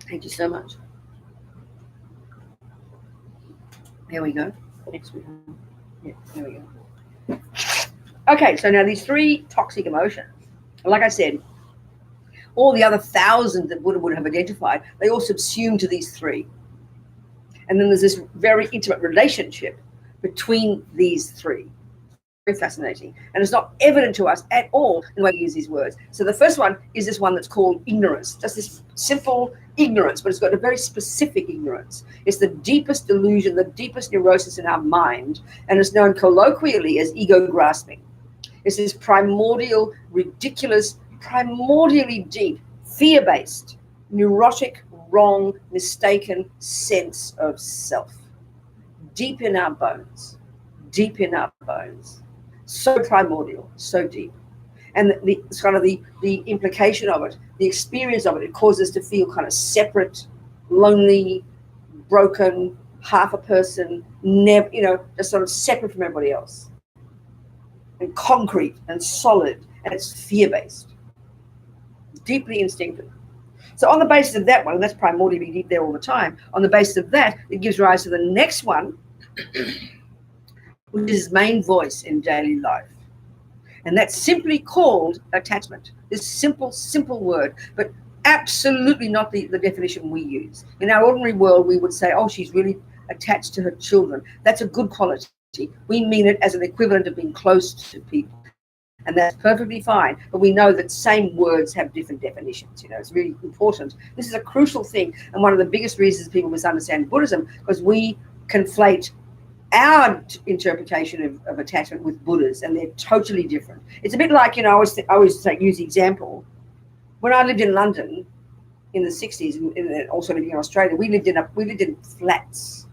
Thank you so much. Here we go. Next we have. Yeah, here we go. Okay, so now these three toxic emotions, like I said, all the other thousands that Buddha would have identified, they all subsume to these three. And then there's this very intimate relationship between these three. Very fascinating. And it's not evident to us at all in the way we use these words. So the first one is this one that's called ignorance, just this simple ignorance, but it's got a very specific ignorance. It's the deepest delusion, the deepest neurosis in our mind, and it's known colloquially as ego grasping. It's this primordial, ridiculous, primordially deep, fear-based, neurotic, wrong, mistaken sense of self. Deep in our bones. Deep in our bones. So primordial, so deep. And it's kind of the implication of it, the experience of it, it causes us to feel kind of separate, lonely, broken, half a person, never, just sort of separate from everybody else. And concrete and solid, and it's fear-based. Deeply instinctive. So on the basis of that one, and that's primordially deep there all the time, on the basis of that, it gives rise to the next one, which is his main voice in daily life. And that's simply called attachment. This simple word, but absolutely not the definition we use. In our ordinary world, we would say, oh, she's really attached to her children. That's a good quality. We mean it as an equivalent of being close to people. And that's perfectly fine. But we know that same words have different definitions. It's really important. This is a crucial thing. And one of the biggest reasons people misunderstand Buddhism, because we conflate our interpretation of attachment with Buddha's, and they're totally different. It's a bit like, I always use the example. When I lived in London in the 60s, and also living in Australia, we lived in flats.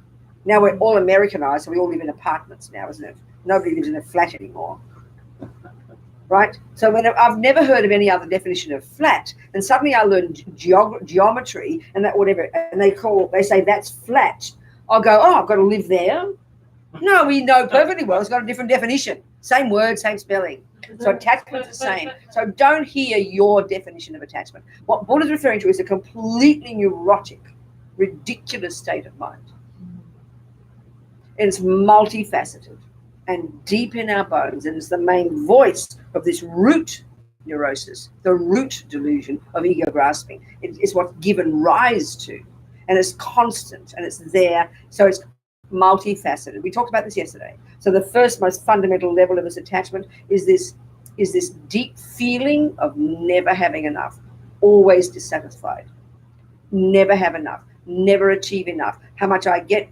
Now we're all Americanized, so we all live in apartments now, isn't it? Nobody lives in a flat anymore. Right? So I've never heard of any other definition of flat, and suddenly I learned geometry and that whatever, and they say that's flat. I'll go, oh, I've got to live there. No, we know perfectly well it's got a different definition. Same word, same spelling. So attachment's the same. So don't hear your definition of attachment. What Buddha's referring to is a completely neurotic, ridiculous state of mind. And it's multifaceted and deep in our bones, and it's the main voice of this root neurosis, the root delusion of ego grasping. It's what's given rise to, and it's constant, and it's there. So it's multifaceted. We talked about this yesterday. So the first most fundamental level of this attachment is this deep feeling of never having enough, always dissatisfied, never have enough, never achieve enough. How much I get,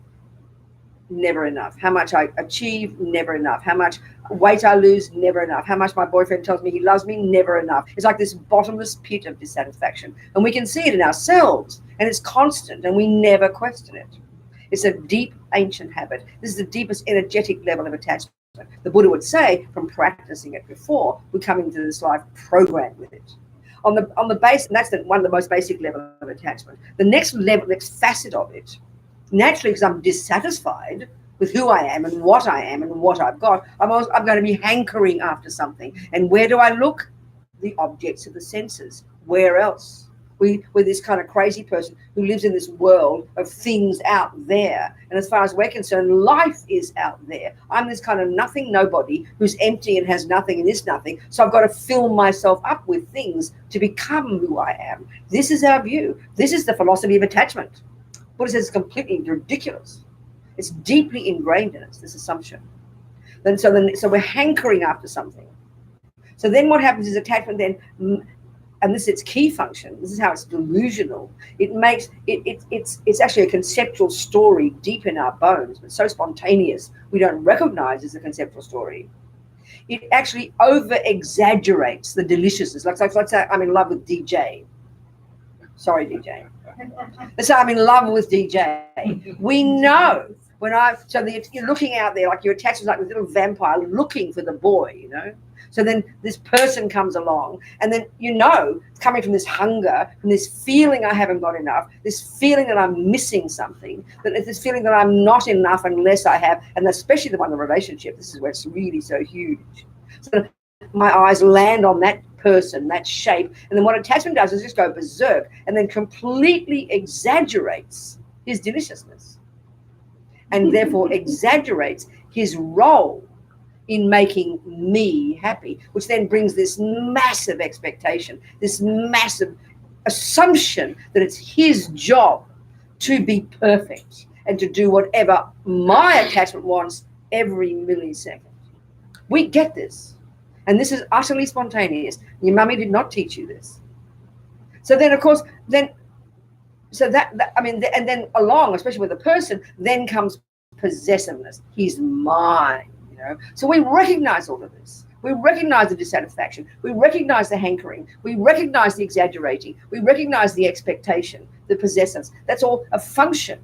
never enough. How much I achieve, never enough. How much weight I lose, never enough. How much my boyfriend tells me he loves me, never enough. It's like this bottomless pit of dissatisfaction. And we can see it in ourselves, and it's constant, and we never question it. It's a deep, ancient habit. This is the deepest energetic level of attachment. The Buddha would say, from practicing it before, we're coming to this life programmed with it. On the base, and that's one of the most basic level of attachment. The next facet of it, naturally, because I'm dissatisfied with who I am and what I've got, I'm going to be hankering after something. And where do I look? The objects of the senses. Where else? We're this kind of crazy person who lives in this world of things out there. And as far as we're concerned, life is out there. I'm this kind of nothing nobody who's empty and has nothing and is nothing. So I've got to fill myself up with things to become who I am. This is our view. This is the philosophy of attachment. Buddha says it's completely ridiculous. It's deeply ingrained in us, this assumption. So we're hankering after something. So then what happens is attachment then, and this is its key function, this is how it's delusional. It's actually a conceptual story deep in our bones, but so spontaneous we don't recognize as a conceptual story. It actually over-exaggerates the deliciousness. Like let's say I'm in love with DJ. Sorry, DJ. Let's say I'm in love with DJ. We know you're looking out there like you're attached to like this little vampire looking for the boy, So then this person comes along, and then it's coming from this hunger, from this feeling I haven't got enough, this feeling that I'm missing something, this feeling that I'm not enough unless I have, and especially the one in the relationship. This is where it's really so huge. So my eyes land on that person, that shape, and then what attachment does is just go berserk and then completely exaggerates his deliciousness, and therefore exaggerates his role in making me happy, which then brings this massive expectation, this massive assumption that it's his job to be perfect and to do whatever my attachment wants every millisecond. We get this. And this is utterly spontaneous. Your mummy did not teach you this. So then, of course, and then along, especially with a person, then comes possessiveness. He's mine. So we recognize all of this. We recognize the dissatisfaction. We recognize the hankering. We recognize the exaggerating. We recognize the expectation, the possessiveness. That's all a function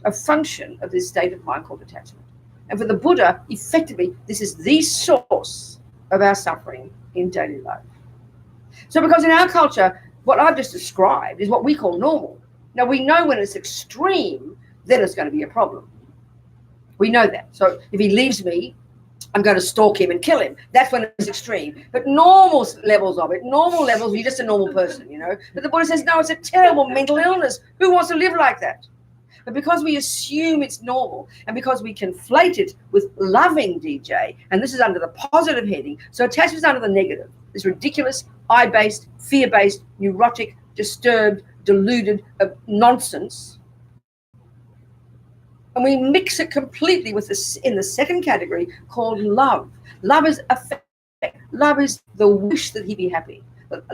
of this state of mind called attachment. And for the Buddha, effectively, this is the source of our suffering in daily life. So because in our culture, what I've just described is what we call normal. Now, we know when it's extreme, then it's going to be a problem. We know that. So if he leaves me, I'm going to stalk him and kill him. That's when it's extreme. But normal levels, you're just a normal person, you know. But the Buddha says, no, it's a terrible mental illness. Who wants to live like that? But because we assume it's normal and because we conflate it with loving DJ, and this is under the positive heading, so attachment is under the negative. This ridiculous, I-based, fear-based, neurotic, disturbed, deluded nonsense. And we mix it completely with this in the second category called love. Love is affect. Love is the wish that he be happy.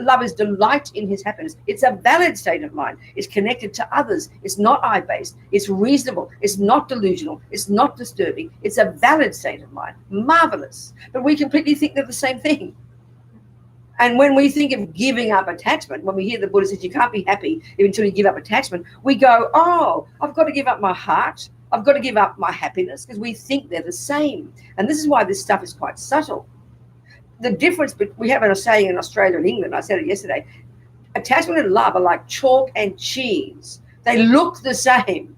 Love is delight in his happiness. It's a valid state of mind. It's connected to others. It's not I-based. It's reasonable. It's not delusional. It's not disturbing. It's a valid state of mind. Marvelous. But we completely think they're the same thing. And when we think of giving up attachment, when we hear the Buddha says you can't be happy until you give up attachment, we go, oh, I've got to give up my heart. I've got to give up my happiness, because we think they're the same. And this is why this stuff is quite subtle. The difference, but we have a saying in Australia and England, I said it yesterday, attachment and love are like chalk and cheese. They look the same,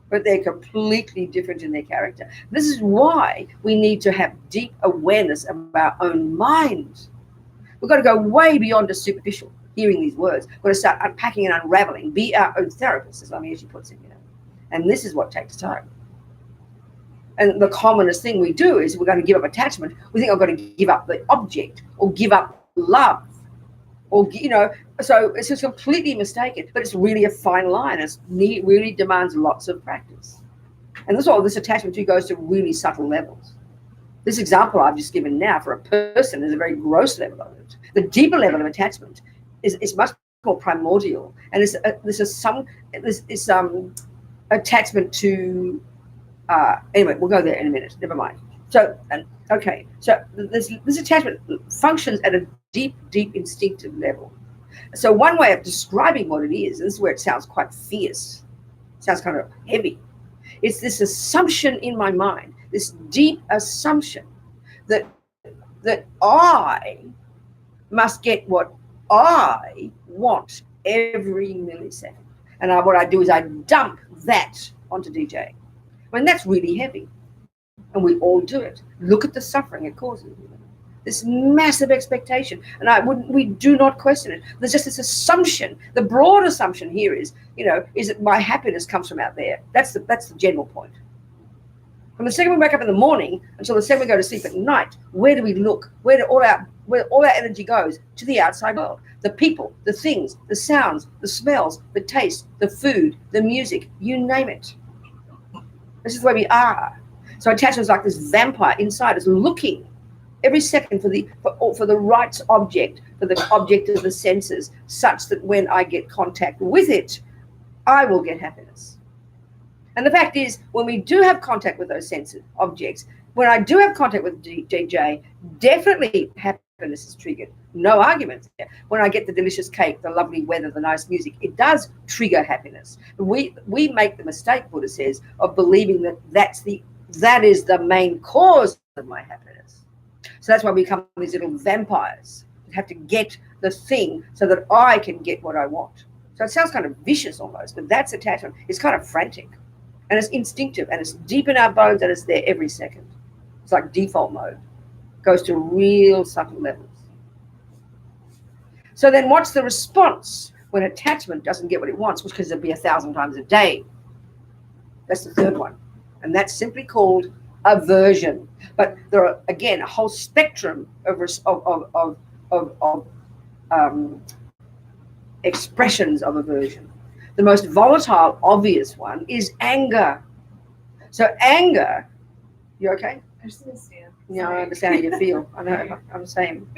but they're completely different in their character. This is why we need to have deep awareness of our own mind. We've got to go way beyond the superficial, hearing these words. We've got to start unpacking and unraveling, be our own therapist, as Amishi puts it, you know. And this is what takes time. And the commonest thing we do is we're going to give up attachment. We think I've got to give up the object or give up love, or, you know, so it's just completely mistaken. But it's really a fine line. It really demands lots of practice. And this attachment too goes to really subtle levels. This example I've just given now for a person is a very gross level of it. The deeper level of attachment is much more primordial, and this is attachment to. Anyway, we'll go there in a minute. Never mind. So, okay. So this attachment functions at a deep, deep instinctive level. So one way of describing what it is, and this is where it sounds quite fierce, sounds kind of heavy. It's this assumption in my mind, this deep assumption that I must get what I want every millisecond. And what I do is I dump that onto DJ. When that's really heavy, and we all do it. Look at the suffering it causes. This massive expectation, and we do not question it. There's just this assumption. The broad assumption here is that my happiness comes from out there. That's the general point. From the second we wake up in the morning until the second we go to sleep at night, where do we look? Where all our energy goes? To the outside world. The people, the things, the sounds, the smells, the taste, the food, the music, you name it. This is where we are. So attachment is like this vampire inside us, looking every second for the right object, for the object of the senses, such that when I get contact with it, I will get happiness. And the fact is, when we do have contact with those senses, objects, when I do have contact with DJ, definitely happiness is triggered. No arguments there. When I get the delicious cake, the lovely weather, the nice music, it does trigger happiness. We make the mistake, Buddha says, of believing that is the main cause of my happiness. So that's why we become these little vampires. We have to get the thing so that I can get what I want. So it sounds kind of vicious almost, but that's attachment. It's kind of frantic, and it's instinctive, and it's deep in our bones, and it's there every second. It's like default mode. It goes to real subtle levels. So then what's the response when attachment doesn't get what it wants, which could be 1,000 times a day? That's the third one. And that's simply called aversion. But there are, again, a whole spectrum of expressions of aversion. The most volatile, obvious one is anger. So anger, you okay? I just understand. Yeah, I understand how you feel. I know, I'm the same.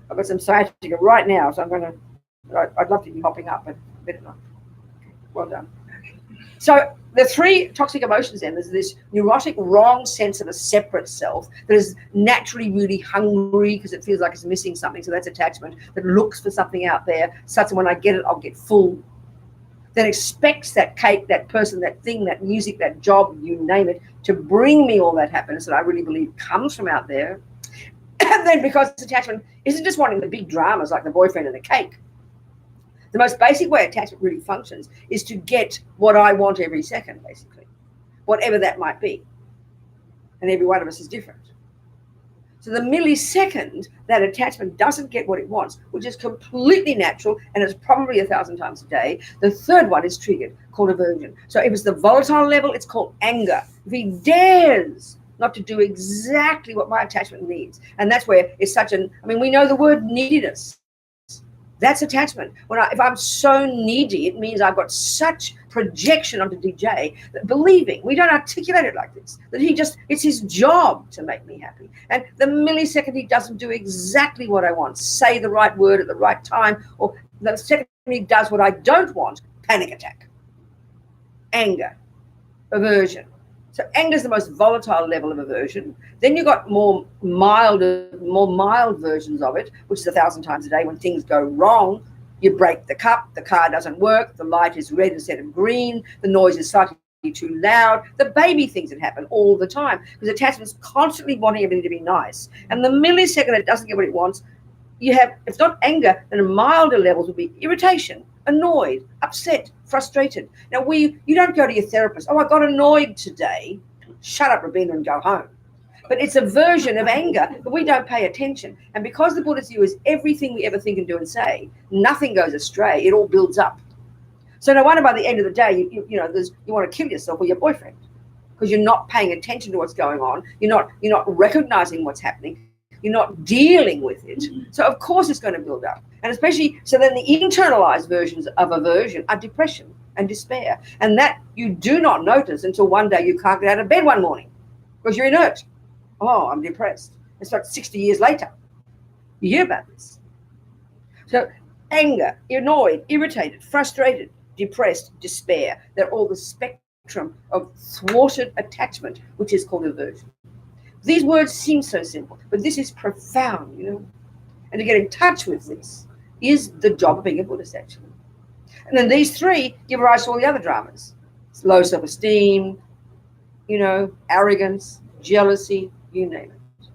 I've got some sciatica right now, so I'd love to be popping up, but better not. Okay, well done. So the three toxic emotions then, there's this neurotic, wrong sense of a separate self that is naturally really hungry because it feels like it's missing something, so that's attachment, that looks for something out there, such that when I get it, I'll get full. Then expects that cake, that person, that thing, that music, that job, you name it, to bring me all that happiness that I really believe comes from out there. And then because attachment isn't just wanting the big dramas like the boyfriend and the cake. The most basic way attachment really functions is to get what I want every second, basically, whatever that might be. And every one of us is different. So the millisecond that attachment doesn't get what it wants, which is completely natural and it's probably 1,000 times a day, the third one is triggered, called aversion. So if it's the volatile level, it's called anger. If he dares not to do exactly what my attachment needs, and that's where it's such an, I mean, we know the word neediness. That's attachment. If I'm so needy, it means I've got such projection onto DJ that believing, we don't articulate it like this, that it's his job to make me happy. And the millisecond he doesn't do exactly what I want, say the right word at the right time, or the second he does what I don't want, panic attack, anger, aversion. So anger is the most volatile level of aversion. Then you've got more mild versions of it, which is 1,000 times a day. When things go wrong, you break the cup, the car doesn't work, the light is red instead of green, the noise is slightly too loud, the baby things that happen all the time, because attachment's constantly wanting everything to be nice. And the millisecond it doesn't get what it wants, you have, if not anger, then milder levels would be irritation, annoyed, upset, frustrated. Now, you don't go to your therapist, oh, I got annoyed today. Shut up, Robina, and go home. But it's a version of anger that we don't pay attention. And because the Buddhist view is everything we ever think and do and say, nothing goes astray. It all builds up. So no wonder by the end of the day, you want to kill yourself or your boyfriend because you're not paying attention to what's going on. You're not recognizing what's happening. You're not dealing with it. So of course it's going to build up. And especially, so then the internalized versions of aversion are depression and despair. And that you do not notice until one day you can't get out of bed one morning because you're inert. Oh, I'm depressed. It's like 60 years later. You hear about this. So anger, annoyed, irritated, frustrated, depressed, despair. They're all the spectrum of thwarted attachment, which is called aversion. These words seem so simple, but this is profound, And to get in touch with this is the job of being a Buddhist, actually. And then these three give rise to all the other dramas. It's low self-esteem, arrogance, jealousy, you name it.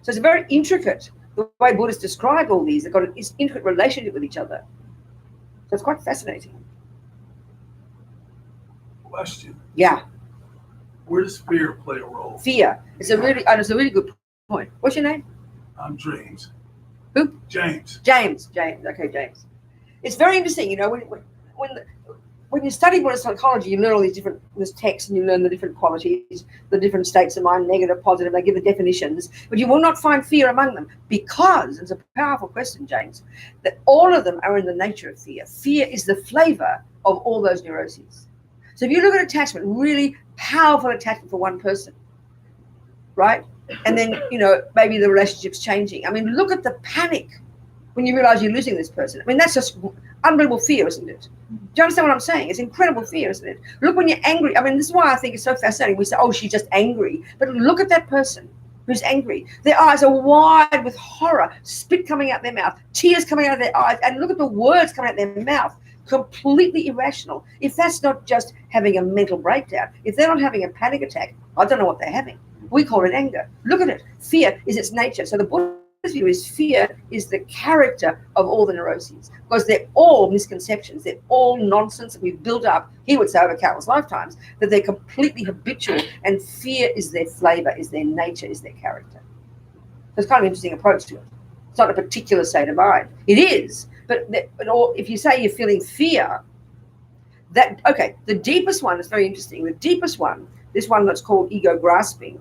So it's very intricate, the way Buddhists describe all these. They've got an intricate relationship with each other. So it's quite fascinating. Question. Yeah. Where does fear play a role? Fear. It's a really good point. What's your name? I'm James. Who? James. James. Okay, James. It's very interesting, when you study Buddhist psychology, you learn all these different texts and you learn the different qualities, the different states of mind, negative, positive, they give the definitions, but you will not find fear among them because, it's a powerful question, James, that all of them are in the nature of fear. Fear is the flavor of all those neuroses. So if you look at attachment, really powerful attachment for one person, right? And then, maybe the relationship's changing. I mean, look at the panic when you realize you're losing this person. I mean, that's just unbelievable fear, isn't it? Do you understand what I'm saying? It's incredible fear, isn't it? Look when you're angry. I mean, this is why I think it's so fascinating. We say, oh, she's just angry. But look at that person who's angry. Their eyes are wide with horror, spit coming out their mouth, tears coming out of their eyes, and look at the words coming out their mouth. Completely irrational. If that's not just having a mental breakdown, if they're not having a panic attack, I don't know what they're having. We call it anger. Look at it. Fear is its nature. So the Buddhist view is fear is the character of all the neuroses because they're all misconceptions. They're all nonsense that we've built up, he would say, over countless lifetimes, that they're completely habitual and fear is their flavor, is their nature, is their character. So it's kind of an interesting approach to it. It's not a particular state of mind. It is, but if you say you're feeling fear, the deepest one is very interesting. The deepest one, this one that's called ego grasping,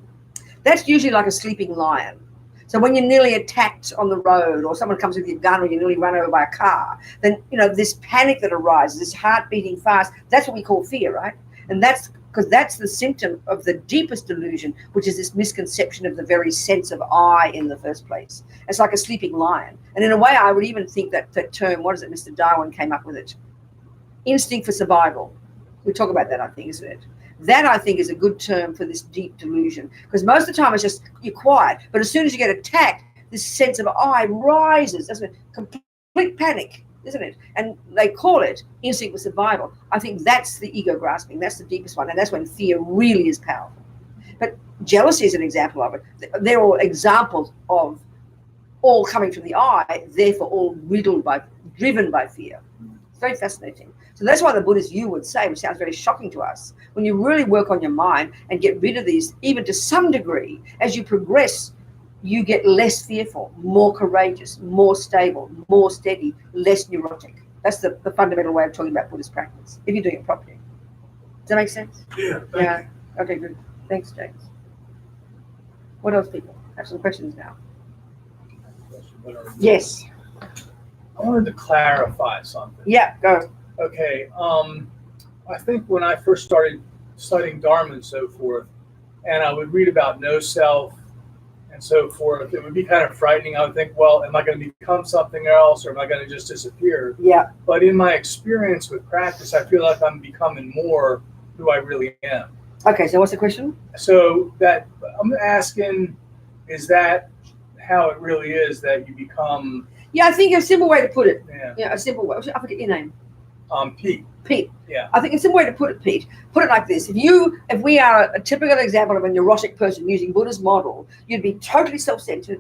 that's usually like a sleeping lion. So when you're nearly attacked on the road or someone comes with your gun or you're nearly run over by a car, then, this panic that arises, this heart beating fast, that's what we call fear, right? And that's because that's the symptom of the deepest delusion, which is this misconception of the very sense of I in the first place. It's like a sleeping lion. And in a way, I would even think that term, what is it, Mr. Darwin came up with it? Instinct for survival. We talk about that, I think, isn't it? That, I think, is a good term for this deep delusion. Because most of the time, it's just you're quiet. But as soon as you get attacked, this sense of I rises, doesn't it? Complete panic, isn't it? And they call it instinct for survival. I think that's the ego grasping. That's the deepest one. And that's when fear really is powerful. But jealousy is an example of it. They're all examples of all coming from the I, therefore all driven by fear. It's very fascinating. So that's why the Buddhist view would say, which sounds very shocking to us, when you really work on your mind and get rid of these, even to some degree, as you progress you get less fearful, more courageous, more stable, more steady, less neurotic. That's the fundamental way of talking about Buddhist practice, if you're doing it properly. Does that make sense? Yeah, thank Yeah. you. Okay, good. Thanks, James. What else, people? Have some questions now. Yes. I wanted to clarify something. Yeah, go. Okay. I think when I first started studying Dharma and so forth, and I would read about no self and so forth, it would be kind of frightening. I would think, well, am I going to become something else, or am I going to just disappear? Yeah. But in my experience with practice, I feel like I'm becoming more who I really am. Okay, so what's the question? So that I'm asking, is that how it really is that you become? Yeah, I think a simple way to put it. Yeah. Yeah, a simple way. I forget your name. Pete. Pete. Yeah. I think it's a way to put it, Pete. Put it like this: if we are a typical example of a neurotic person using Buddha's model, you'd be totally self-centered,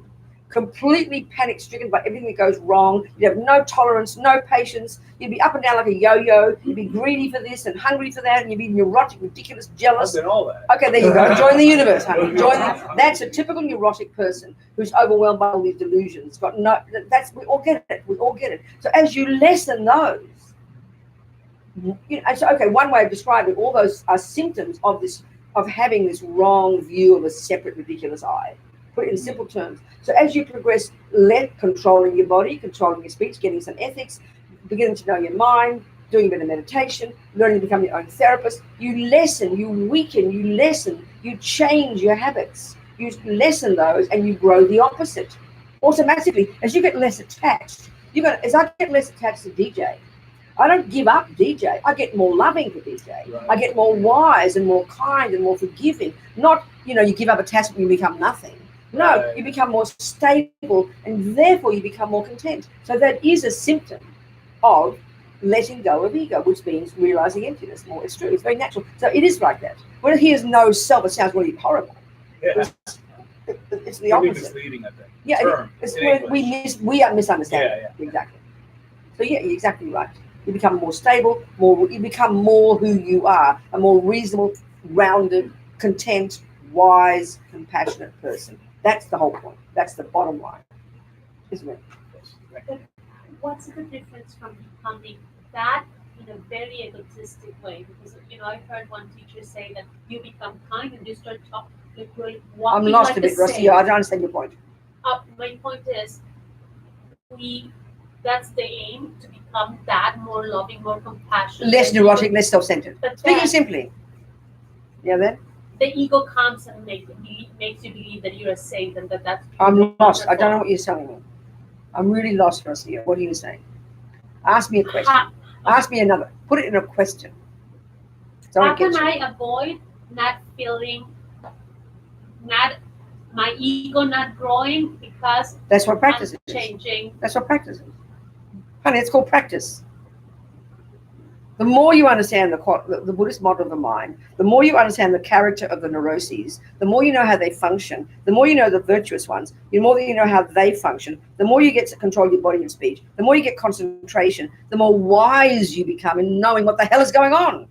completely panic-stricken by everything that goes wrong. You'd have no tolerance, no patience. You'd be up and down like a yo-yo. You'd be greedy for this and hungry for that, and you'd be neurotic, ridiculous, jealous. I've been all that. Okay, there you go. Join the universe, honey. That's a typical neurotic person who's overwhelmed by all these delusions. We all get it. We all get it. So as you lessen those. One way of describing all those are symptoms of having this wrong view of a separate, ridiculous I. Put it in simple terms. So as you progress, controlling your body, controlling your speech, getting some ethics, beginning to know your mind, doing a bit of meditation, learning to become your own therapist, you lessen, you weaken, you lessen, you change your habits. You lessen those and you grow the opposite. Automatically, as you get less attached, as I get less attached to DJ, I don't give up DJ. I get more loving for DJ. Right. I get more wise and more kind and more forgiving. Not, you give up a task and you become nothing. No, Right. You become more stable and therefore you become more content. So that is a symptom of letting go of ego, which means realizing emptiness more. It's true. It's very natural. So it is like that. When it hears no self, it sounds really horrible. Yeah. It's the Really opposite. misleading, I think. Yeah, Term it's in when English. we are misunderstanding. Yeah. Exactly. So yeah, you're exactly right. You become more stable, you become more who you are, a more reasonable, rounded, content, wise, compassionate person. That's the whole point. That's the bottom line, isn't it? But what's the difference from becoming that in a very egotistic way? Because I heard one teacher say that you become kind and you start walking I'm lost like a bit, the Rusty. saint. I don't understand your point. My point is, that's the aim, to become that more loving, more compassionate. Less neurotic, less self-centered. But Speaking then simply. Yeah, then? the ego comes and makes you believe that you're a saint and that's. I'm lost. I don't know what you're telling me. I'm really lost, Rusty. What are you saying? Ask me a question. Ask me another. Put it in a question. How can I avoid not feeling, my ego not growing because That's what practice I'm is. changing? That's what practice is. Honey, it's called practice. The more you understand the Buddhist model of the mind, the more you understand the character of the neuroses, the more you know how they function, the more you know the virtuous ones, the more you know how they function, the more you get to control your body and speech, the more you get concentration, the more wise you become in knowing what the hell is going on.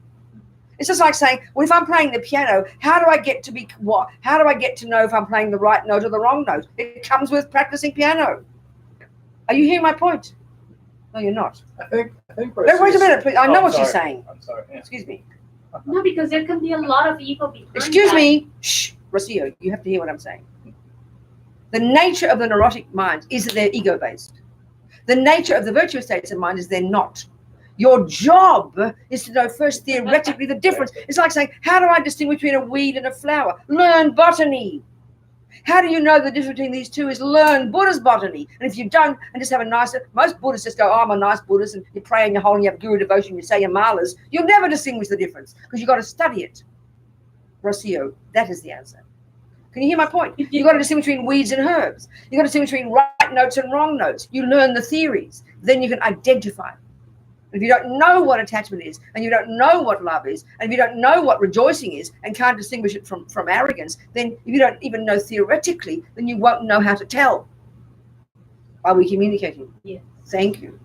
It's just like saying, well, if I'm playing the piano, how do I get to know if I'm playing the right note or the wrong note? It comes with practicing piano. Are you hearing my point? No, you're not. I think. No, wait a minute, please. I know what she's sorry. saying. I'm sorry. Yeah. Excuse me. No, because there can be a lot of ego behind Excuse that. me. Shh, Rocio, you have to hear what I'm saying. The nature of the neurotic mind is that they're ego-based. The nature of the virtuous states of mind is they're not. Your job is to know first theoretically the difference. It's like saying, how do I distinguish between a weed and a flower? Learn botany. How do you know the difference between these two is learn Buddha's botany. And if you don't and just have a most Buddhists just go, oh, I'm a nice Buddhist, and you pray in your hole and you have guru devotion, you say your malas, you'll never distinguish the difference because you've got to study it. Rocio, that is the answer. Can you hear my point? You've got to distinguish between weeds and herbs. You've got to distinguish between right notes and wrong notes. You learn the theories. Then you can identify. If you don't know what attachment is, and you don't know what love is, and if you don't know what rejoicing is, and can't distinguish it from arrogance, then if you don't even know theoretically, then you won't know how to tell. Are we communicating? Yes. Thank you.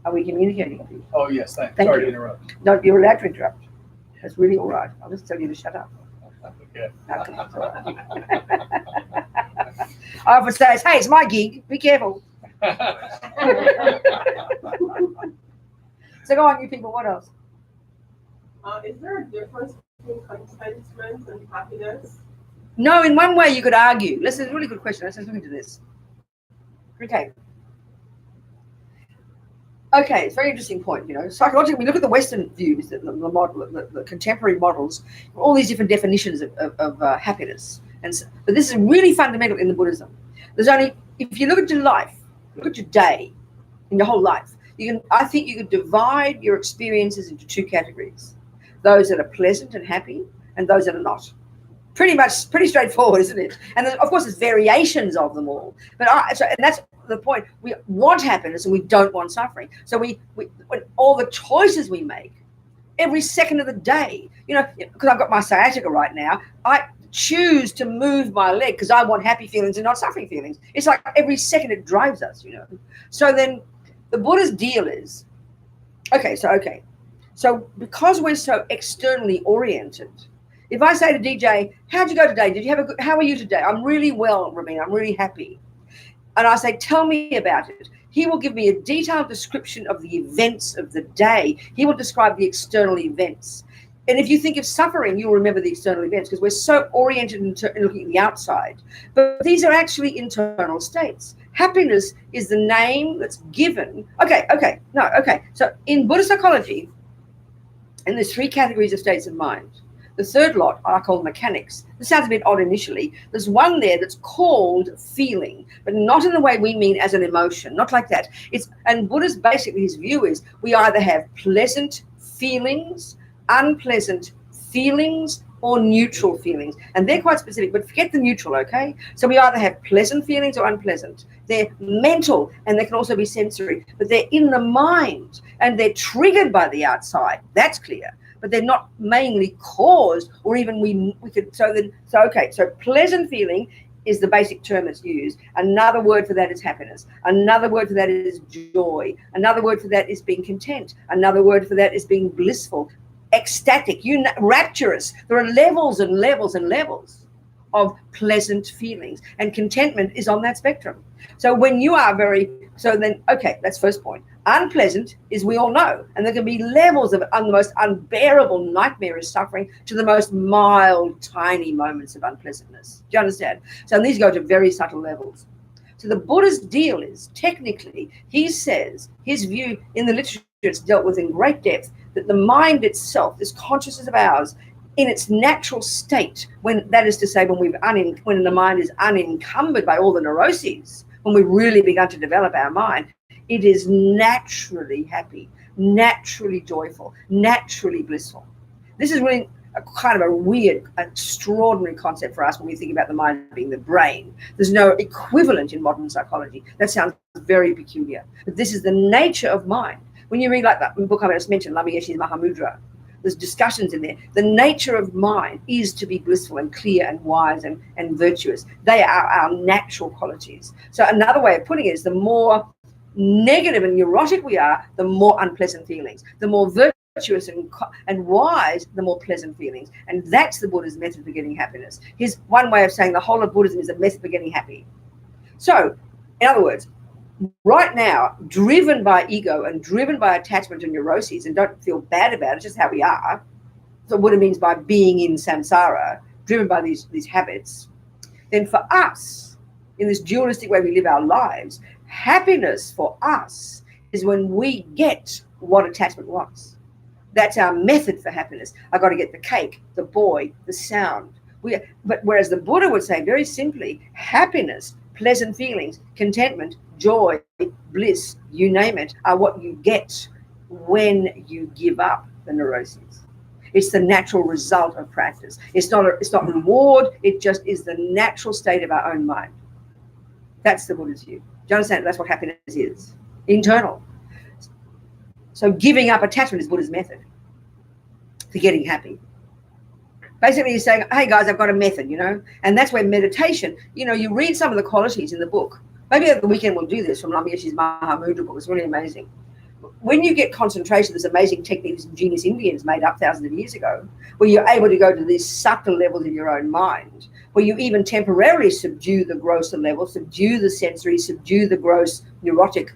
Are we communicating? Oh yes, thanks. Thank Sorry you. to interrupt. No, you're allowed to interrupt. That's really all right. I'll just tell you to shut up. Okay. I often say, hey, it's my gig. Be careful. So go on, you people. What else? Is there a difference between contentment and happiness? No, in one way you could argue. This is a really good question. Let's look into this. Okay. Okay, it's a very interesting point. Psychologically, we look at the Western views, the model, the contemporary models, all these different definitions of happiness. But this is really fundamental in the Buddhism. If you look at your life, look at your day, in your whole life, I think you could divide your experiences into two categories: those that are pleasant and happy, and those that are not. Pretty straightforward, isn't it? And of course, there's variations of them all. And that's the point. We want happiness and we don't want suffering. So when all the choices we make every second of the day, because I've got my sciatica right now, I choose to move my leg because I want happy feelings and not suffering feelings. It's like every second it drives us, So then the Buddha's deal is, so because we're so externally oriented, if I say to DJ, how'd you go today? How are you today? I'm really well, Robina. I'm really happy. And I say, tell me about it. He will give me a detailed description of the events of the day. He will describe the external events. And if you think of suffering, you'll remember the external events because we're so oriented in looking at the outside. But these are actually internal states. Happiness is the name that's given. So in Buddhist psychology, and there's three categories of states of mind. The third lot are called mechanics. This sounds a bit odd initially. There's one there that's called feeling, but not in the way we mean as an emotion, not like that. And Buddha's basically, his view is we either have pleasant feelings, unpleasant feelings, or neutral feelings. And they're quite specific, but forget the neutral, okay? So we either have pleasant feelings or unpleasant. They're mental and they can also be sensory, but they're in the mind and they're triggered by the outside. That's clear. But they're not mainly caused, or even we could. So pleasant feeling is the basic term that's used. Another word for that is happiness. Another word for that is joy. Another word for that is being content. Another word for that is being blissful, ecstatic, rapturous. There are levels and levels and levels of pleasant feelings, and contentment is on that spectrum. So when you are that's first point. Unpleasant is, we all know, and there can be levels of the most unbearable, nightmarish suffering to the most mild, tiny moments of unpleasantness. Do you understand? So these go to very subtle levels. So the Buddha's deal is, technically, he says, his view in the literature it's dealt with in great depth, that the mind itself, this consciousness of ours, in its natural state, when that is to say, when the mind is unencumbered by all the neuroses, when we've really begun to develop our mind, it is naturally happy, naturally joyful, naturally blissful. This is really a kind of a weird, extraordinary concept for us when we think about the mind being the brain. There's no equivalent in modern psychology. That sounds very peculiar. But this is the nature of mind. When you read like that book I just mentioned, Lama Yeshe's Mahamudra, there's discussions in there. The nature of mind is to be blissful and clear and wise and virtuous. They are our natural qualities. So another way of putting it is, the more negative and neurotic we are, the more unpleasant feelings. The more virtuous and wise, the more pleasant feelings. And that's the Buddha's method for getting happiness. His one way of saying the whole of Buddhism is a method for getting happy. So, in other words, right now, driven by ego and driven by attachment and neuroses, and don't feel bad about it, it's just how we are. So what it means by being in samsara, driven by these habits, then for us, in this dualistic way we live our lives, happiness for us is when we get what attachment wants. That's our method for happiness. I've got to get the cake, the boy, the sound. But whereas the Buddha would say very simply, happiness, pleasant feelings, contentment, joy, bliss, you name it, are what you get when you give up the neuroses. It's the natural result of practice. It's not reward. It just is the natural state of our own mind. That's the Buddha's view. Do you understand? That's what happiness is. Internal. So giving up attachment is Buddha's method for getting happy. Basically, he's saying, hey guys, I've got a method, and that's where meditation, you read some of the qualities in the book. Maybe at the weekend we'll do this from Lama Yeshe's Mahamudra book. It's really amazing. when you get concentration, this amazing technique this ingenious Indians made up thousands of years ago, where you're able to go to these subtle levels in your own mind, where you even temporarily subdue the grosser level, subdue the sensory, subdue the gross neurotic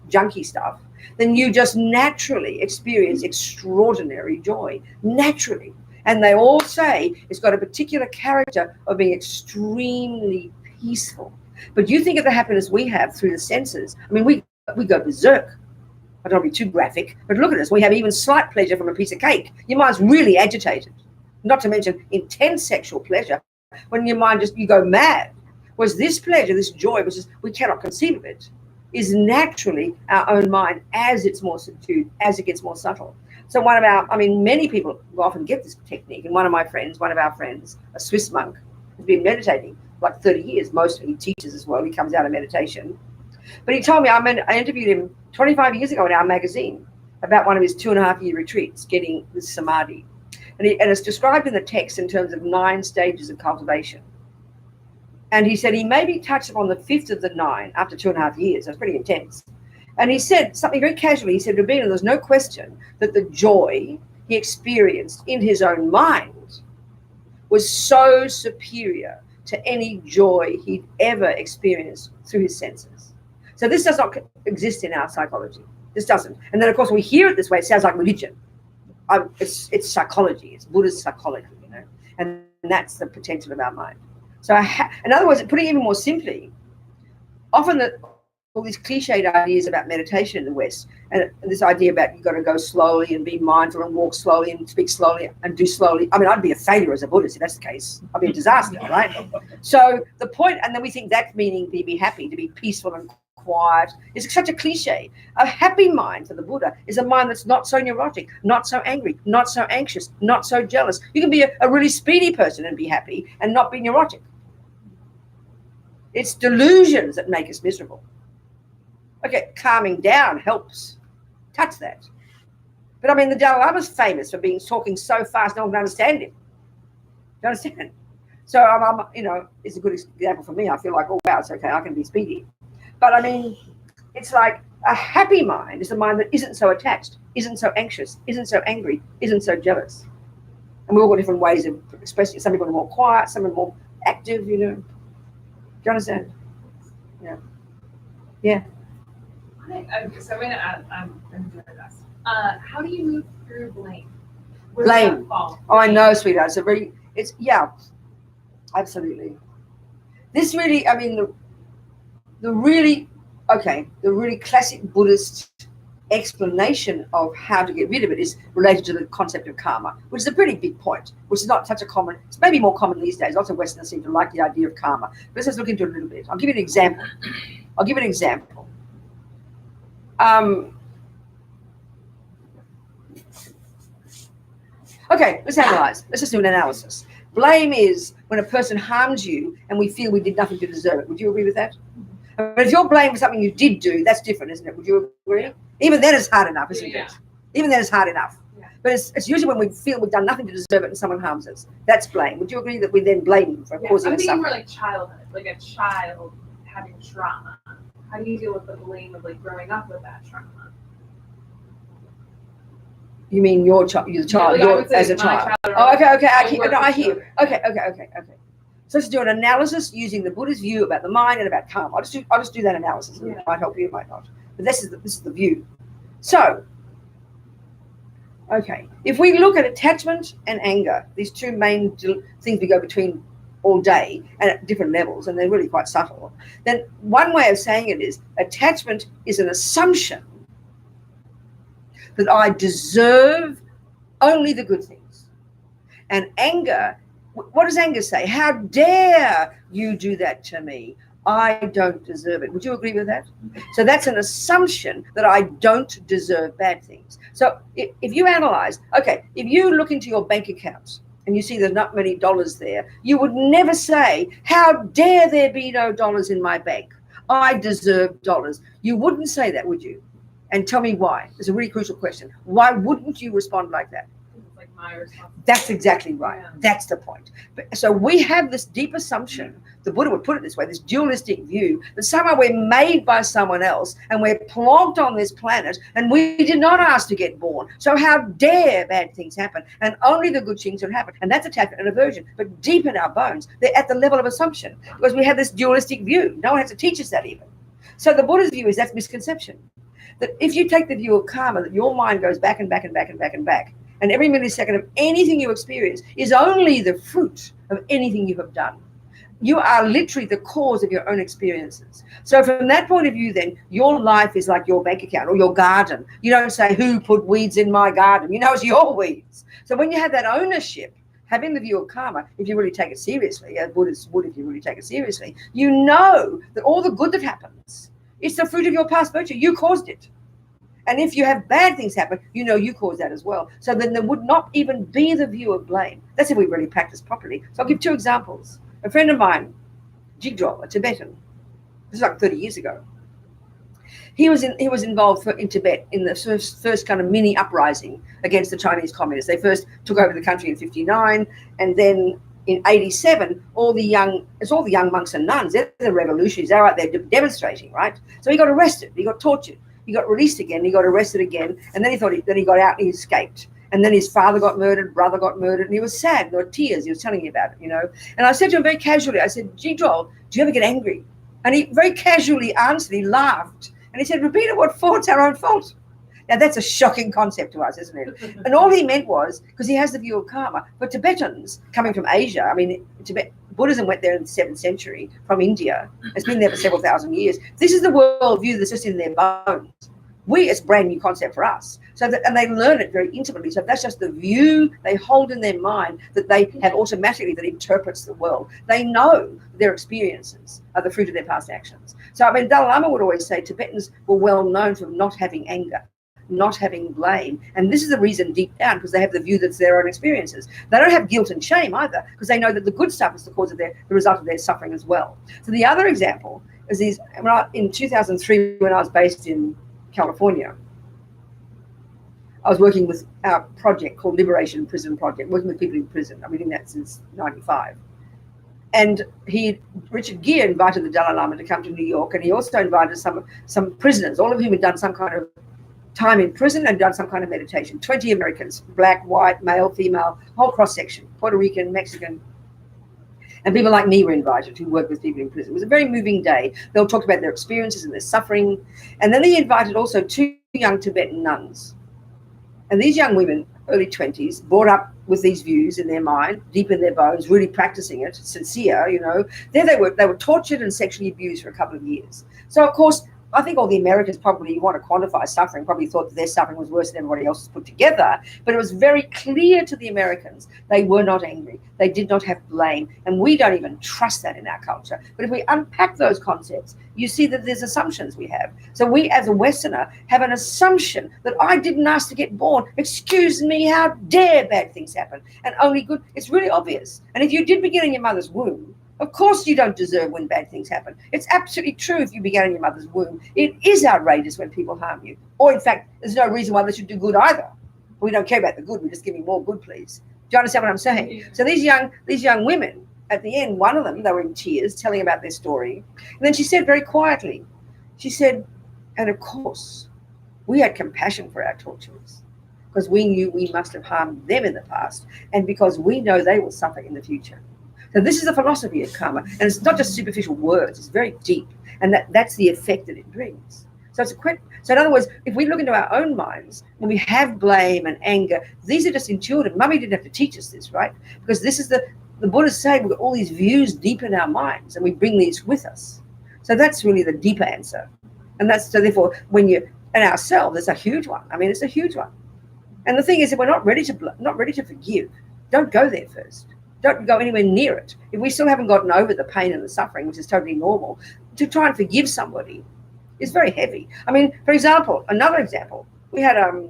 junky stuff, then you just naturally experience extraordinary joy, naturally. And they all say it's got a particular character of being extremely peaceful. But you think of the happiness we have through the senses. I mean, we go berserk. I don't want to be too graphic, but look at us. We have even slight pleasure from a piece of cake. Your mind's really agitated, not to mention intense sexual pleasure, when your mind you go mad. Whereas this pleasure, this joy, which is, we cannot conceive of it, is naturally our own mind as it's more subdued, as it gets more subtle. So many people often get this technique. And one of our friends, a Swiss monk, has been meditating like 30 years, mostly. He teaches as well. He comes out of meditation. But he told me, I interviewed him 25 years ago in our magazine about one of his 2.5-year retreats, getting this samadhi. And it's described in the text in terms of 9 stages of cultivation. And he said he maybe touched upon the 5th of the 9 after 2.5 years. That's pretty intense. And he said something very casually. He said, Robina, there's no question that the joy he experienced in his own mind was so superior to any joy he'd ever experienced through his senses. So this does not exist in our psychology. This doesn't. And then, of course, when we hear it this way, it sounds like religion. It's psychology. It's Buddhist psychology, and that's the potential of our mind. So in other words, putting it even more simply, often all these cliched ideas about meditation in the West, and this idea about you've got to go slowly and be mindful and walk slowly and speak slowly and do slowly. I mean, I'd be a failure as a Buddhist if that's the case. I'd be a disaster, right? So the point, and then we think that meaning to be happy, to be peaceful and quiet, is such a cliche. A happy mind for the Buddha is a mind that's not so neurotic, not so angry, not so anxious, not so jealous. You can be a really speedy person and be happy and not be neurotic. It's delusions that make us miserable. Okay, calming down helps. Touch that. But I mean, the Dalai Lama's famous for talking so fast no one can understand him. Do you understand? So it's a good example for me. I feel like, oh wow, it's okay, I can be speedy. But I mean, it's like a happy mind is a mind that isn't so attached, isn't so anxious, isn't so angry, isn't so jealous. And we all got different ways of expressing it. Some people are more quiet, some are more active, Do you understand? Yeah. Yeah. So I'm going to add, I'm doing my best. How do you move through blame? Blame. Oh, I know, sweetheart. Absolutely. This really, I mean, the really classic Buddhist explanation of how to get rid of it is related to the concept of karma, which is a pretty big point, which is not such a common, it's maybe more common these days. Lots of Westerners seem to like the idea of karma. But let's look into it a little bit. I'll give you an example. Okay, let's analyze. Let's just do an analysis. Blame is when a person harms you and we feel we did nothing to deserve it. Would you agree with that? But if you're blamed for something you did do, that's different, isn't it? Would you agree? Yeah. Even then it's hard enough, isn't it? Even then it's hard enough. Yeah. But it's usually when we feel we've done nothing to deserve it and someone harms us. That's blame. Would you agree that we then blame them for causing us suffering? I'm thinking more like childhood, like a child having trauma. How do you deal with the blame of growing up with that trauma? You mean you're the child, as a child? Oh, okay. I hear. Okay. So let's do an analysis using the Buddhist view about the mind and about karma. I'll just do that analysis. It might help you, it might not. But this is the view. So, okay, if we look at attachment and anger, these two main things we go between all day and at different levels, and they're really quite subtle, then one way of saying it is attachment is an assumption that I deserve only the good things. And anger, what does anger say? How dare you do that to me? I don't deserve it. Would you agree with that? So that's an assumption that I don't deserve bad things. So if you analyze, okay, if you look into your bank account and you see there's not many dollars there, you would never say, how dare there be no dollars in my bank? I deserve dollars. You wouldn't say that, would you? And tell me why. It's a really crucial question. Why wouldn't you respond like that? It's like my responsibility. That's exactly right. Yeah. That's the point. So we have this deep assumption, the Buddha would put it this way, this dualistic view that somehow we're made by someone else and we're plonked on this planet and we did not ask to get born. So how dare bad things happen? And only the good things should happen. And that's attachment and aversion. But deep in our bones, they're at the level of assumption because we have this dualistic view. No one has to teach us that even. So the Buddha's view is that's misconception. That if you take the view of karma, that your mind goes back and back and back and back and back, and every millisecond of anything you experience is only the fruit of anything you have done. You are literally the cause of your own experiences. So from that point of view, then, your life is like your bank account or your garden. You don't say, who put weeds in my garden? You know, it's your weeds. So when you have that ownership, having the view of karma, if you really take it seriously, as Buddhists would if you really take it seriously, you know that all the good that happens, it's the fruit of your past virtue. You caused it. And if you have bad things happen, you know you caused that as well. So then there would not even be the view of blame. That's if we really practice properly. So I'll give 2 examples. A friend of mine, Jigdrol, a Tibetan, this is like 30 years ago. He was involved in Tibet in the first kind of mini uprising against the Chinese communists. They first took over the country in 59, and then in 87, all the young monks and nuns, they're the revolutionaries, they're out there demonstrating, right? So he got arrested, he got tortured, he got released again, he got arrested again, and then he thought that he got out and he escaped. And then his father got murdered, brother got murdered, and he was sad. There were tears. He was telling me about it, you know. And I said to him very casually, I said, gee, Joel, do you ever get angry? And he very casually answered, he laughed. And he said, Robina, what fault's our own fault? Now, that's a shocking concept to us, isn't it? And all he meant was, because he has the view of karma, but Tibetans coming from Asia, I mean, Buddhism went there in the 7th century from India. It's been there for several thousand years. This is the worldview that's just in their bones. It's a brand new concept for us. And they learn it very intimately. So that's just the view they hold in their mind that they have automatically that interprets the world. They know their experiences are the fruit of their past actions. So, I mean, Dalai Lama would always say Tibetans were well known for not having anger, not having blame. And this is the reason deep down, because they have the view that's their own experiences. They don't have guilt and shame either, because they know that the good stuff is the result of their suffering as well. So the other example is in 2003, when I was based in California, I was working with our project called Liberation Prison Project, working with people in prison. I've been doing that since 95. And Richard Gere invited the Dalai Lama to come to New York, and he also invited some prisoners, all of whom had done some kind of time in prison and done some kind of meditation. 20 Americans, black, white, male, female, whole cross-section, Puerto Rican, Mexican. And people like me were invited who work with people in prison. It was a very moving day. They all talked about their experiences and their suffering. And then he invited also 2 young Tibetan nuns. And these young women, early 20s, brought up with these views in their mind, deep in their bones, really practicing it, sincere, you know. There they were tortured and sexually abused for a couple of years. So, of course, I think all the Americans probably want to quantify suffering, probably thought that their suffering was worse than everybody else's put together. But it was very clear to the Americans they were not angry. They did not have blame. And we don't even trust that in our culture. But if we unpack those concepts, you see that there's assumptions we have. So we, as a Westerner, have an assumption that I didn't ask to get born. Excuse me, how dare bad things happen? And only good. It's really obvious. And if you did begin in your mother's womb, of course you don't deserve when bad things happen. It's absolutely true if you began in your mother's womb. It is outrageous when people harm you. Or, in fact, there's no reason why they should do good either. We don't care about the good. We just give me more good, please. Do you understand what I'm saying? Yeah. So these young women, at the end, one of them, they were in tears, telling about their story. And then she said very quietly, she said, and of course, we had compassion for our torturers because we knew we must have harmed them in the past and because we know they will suffer in the future. So this is the philosophy of karma, and it's not just superficial words, it's very deep, and that's the effect that it brings. So in other words, if we look into our own minds, when we have blame and anger, these are just intuitive. Mummy didn't have to teach us this, right? Because this is the Buddha's saying we've got all these views deep in our minds, and we bring these with us. So that's really the deeper answer. And so therefore, and ourselves, it's a huge one. I mean, it's a huge one. And the thing is, if we're not ready to forgive, don't go there first. Don't go anywhere near it. If we still haven't gotten over the pain and the suffering, which is totally normal, to try and forgive somebody is very heavy. I mean, for example, another example, we had a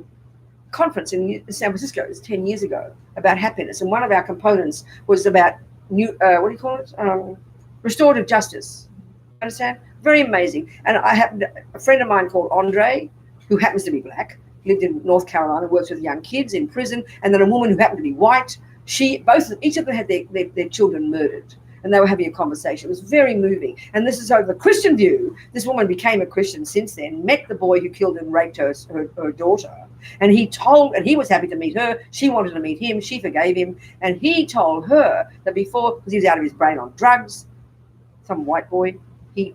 conference in San Francisco, it was 10 years ago, about happiness. And one of our components was about restorative justice. Understand? Very amazing. And I had a friend of mine called Andre, who happens to be black. lived in North Carolina, works with young kids in prison, and then a woman who happened to be white. Each of them had their children murdered, and they were having a conversation. It was very moving. And this is over the Christian view. This woman became a Christian since then, met the boy who killed and raped her daughter, and he was happy to meet her. She wanted to meet him. She forgave him, and he told her that before, because he was out of his brain on drugs, some white boy, he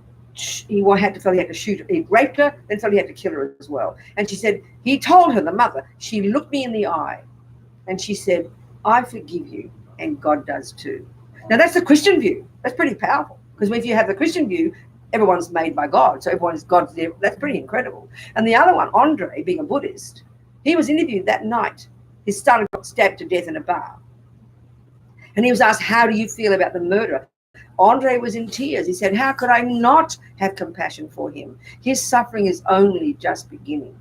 had to feel he had to shoot her. He raped her, then felt he had to kill her as well. And she said, he told her, the mother, she looked me in the eye, and she said, I forgive you, and God does too. Now, that's the Christian view. That's pretty powerful, because if you have the Christian view, everyone's made by God, so everyone is God's there. That's pretty incredible. And the other one, Andre, being a Buddhist, he was interviewed that night. His son got stabbed to death in a bar. And he was asked, how do you feel about the murderer? Andre was in tears. He said, how could I not have compassion for him? His suffering is only just beginning.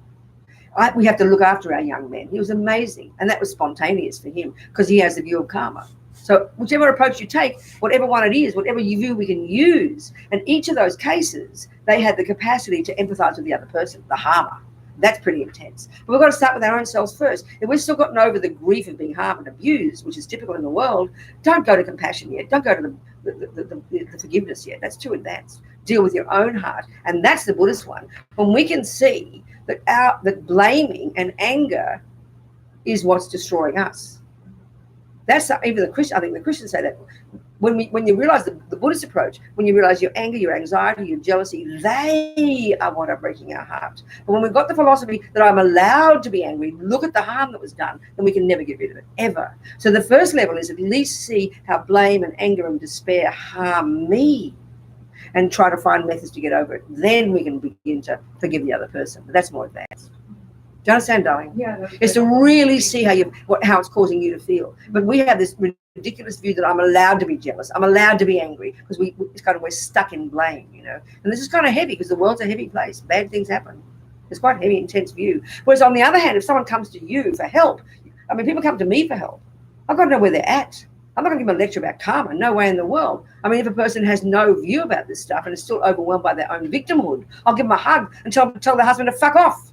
We have to look after our young men. He was amazing. And that was spontaneous for him because he has the view of karma. So whichever approach you take, whatever one it is, whatever you view we can use. And each of those cases, they had the capacity to empathize with the other person, the harmer. That's pretty intense. But we've got to start with our own selves first. If we've still gotten over the grief of being harmed and abused, which is typical in the world, don't go to compassion yet. Don't go to the forgiveness yet. That's too advanced. Deal with your own heart. And that's the Buddhist one. When we can see that blaming and anger is what's destroying us. That's even the Christian. I think the Christians say that. When you realize the Buddhist approach, when you realize your anger, your anxiety, your jealousy, they are what are breaking our heart. But when we've got the philosophy that I'm allowed to be angry, look at the harm that was done, then we can never get rid of it, ever. So the first level is at least see how blame and anger and despair harm me and try to find methods to get over it. Then we can begin to forgive the other person. But that's more advanced. Do you understand, darling? Yeah. It's to really see how it's causing you to feel. But we have this ridiculous view that I'm allowed to be jealous. I'm allowed to be angry because we're stuck in blame, you know. And this is kind of heavy because the world's a heavy place. Bad things happen. It's quite a heavy, intense view. Whereas on the other hand, if someone comes to you for help, I mean, people come to me for help. I've got to know where they're at. I'm not going to give them a lecture about karma. No way in the world. I mean, if a person has no view about this stuff and is still overwhelmed by their own victimhood, I'll give them a hug and tell their husband to fuck off.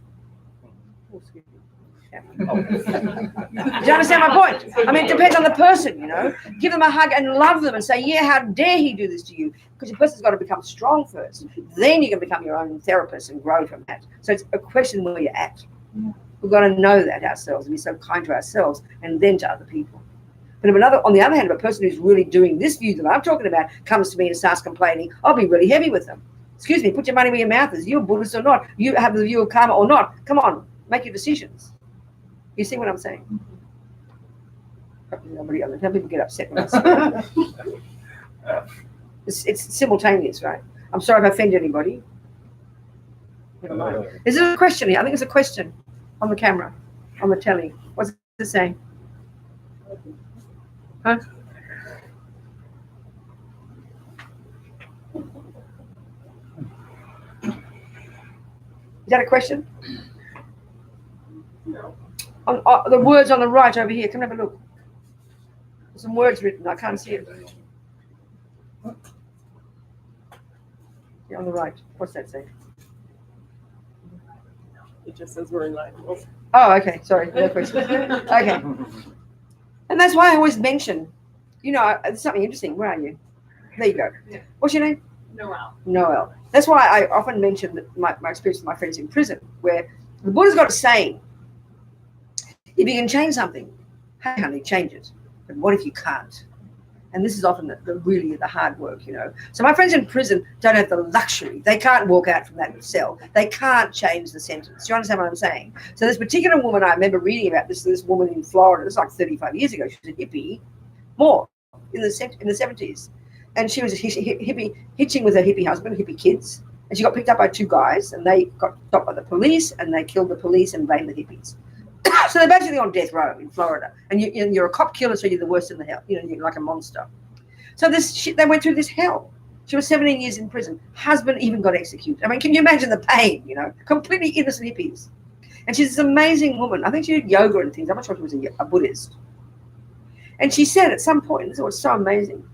Do you understand my point? I mean, it depends on the person, you know. Give them a hug and love them and say, yeah, how dare he do this to you? Because your person's got to become strong first. Then you can become your own therapist and grow from that. So it's a question where you're at. We've got to know that ourselves and be so kind to ourselves and then to other people. But if on the other hand, if a person who's really doing this view that I'm talking about comes to me and starts complaining, I'll be really heavy with them. Excuse me, put your money where your mouth is. You're Buddhist or not. You have the view of karma or not. Come on, make your decisions. You see what I'm saying? Nobody other. Some people get upset when I say it's simultaneous, right? I'm sorry if I offend anybody. Never mind. Is it a question here? I think it's a question on the camera, on the telly. What's it saying? Huh? Is that a question? No. The words on the right over here. Come have a look. There's some words written. I can't see it. Yeah, on the right. What's that say? It just says we're in line. Oh, okay. Sorry. No question. Okay. And that's why I always mention, you know, there's something interesting. Where are you? There you go. Yeah. What's your name? Noel. Noel. That's why I often mention my experience with my friends in prison, where the Buddha's got a saying. If you can change something, hey, honey, change it. But what if you can't? And this is often the hard work, you know. So my friends in prison don't have the luxury. They can't walk out from that cell. They can't change the sentence. Do you understand what I'm saying? So this particular woman, I remember reading about this woman in Florida. This was like 35 years ago. She was a hippie, more in the 70s. And she was a hippie, hitching with her hippie husband, hippie kids. And she got picked up by two guys, and they got stopped by the police, and they killed the police and blamed the hippies. So they're basically on death row in Florida, and you're a cop killer, so you're the worst in the hell. You know, you're like a monster. So they went through this hell. She was 17 years in prison. Husband even got executed. I mean, can you imagine the pain? You know, completely innocent hippies. And she's this amazing woman. I think she did yoga and things. I'm not sure if she was a Buddhist. And she said at some point, this was so amazing.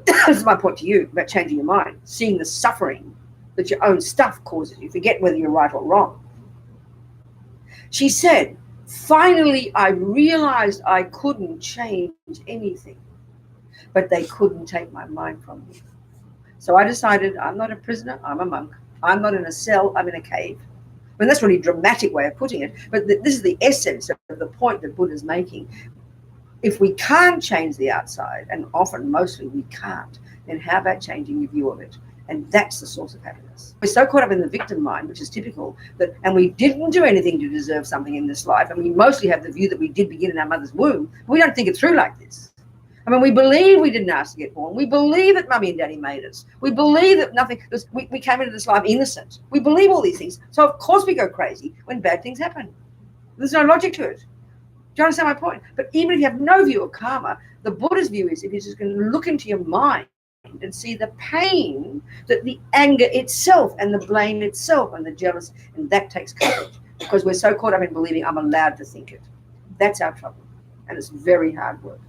This is my point to you about changing your mind, seeing the suffering that your own stuff causes you. Forget whether you're right or wrong. She said, finally, I realized I couldn't change anything, but they couldn't take my mind from me. So I decided I'm not a prisoner, I'm a monk. I'm not in a cell, I'm in a cave. I mean, that's a really dramatic way of putting it, but this is the essence of the point that Buddha's making. If we can't change the outside, and often, mostly, we can't, then how about changing your view of it? And that's the source of happiness. We're so caught up in the victim mind, which is typical, and we didn't do anything to deserve something in this life, and we mostly have the view that we did begin in our mother's womb. We don't think it through like this. I mean, we believe we didn't ask to get born. We believe that mummy and daddy made us. We believe that nothing, we came into this life innocent. We believe all these things. So of course we go crazy when bad things happen. There's no logic to it. Do you understand my point? But even if you have no view of karma, the Buddha's view is if you're just going to look into your mind and see the pain that the anger itself and the blame itself and the jealousy, and that takes courage because we're so caught up in believing I'm allowed to think it. That's our trouble. And it's very hard work.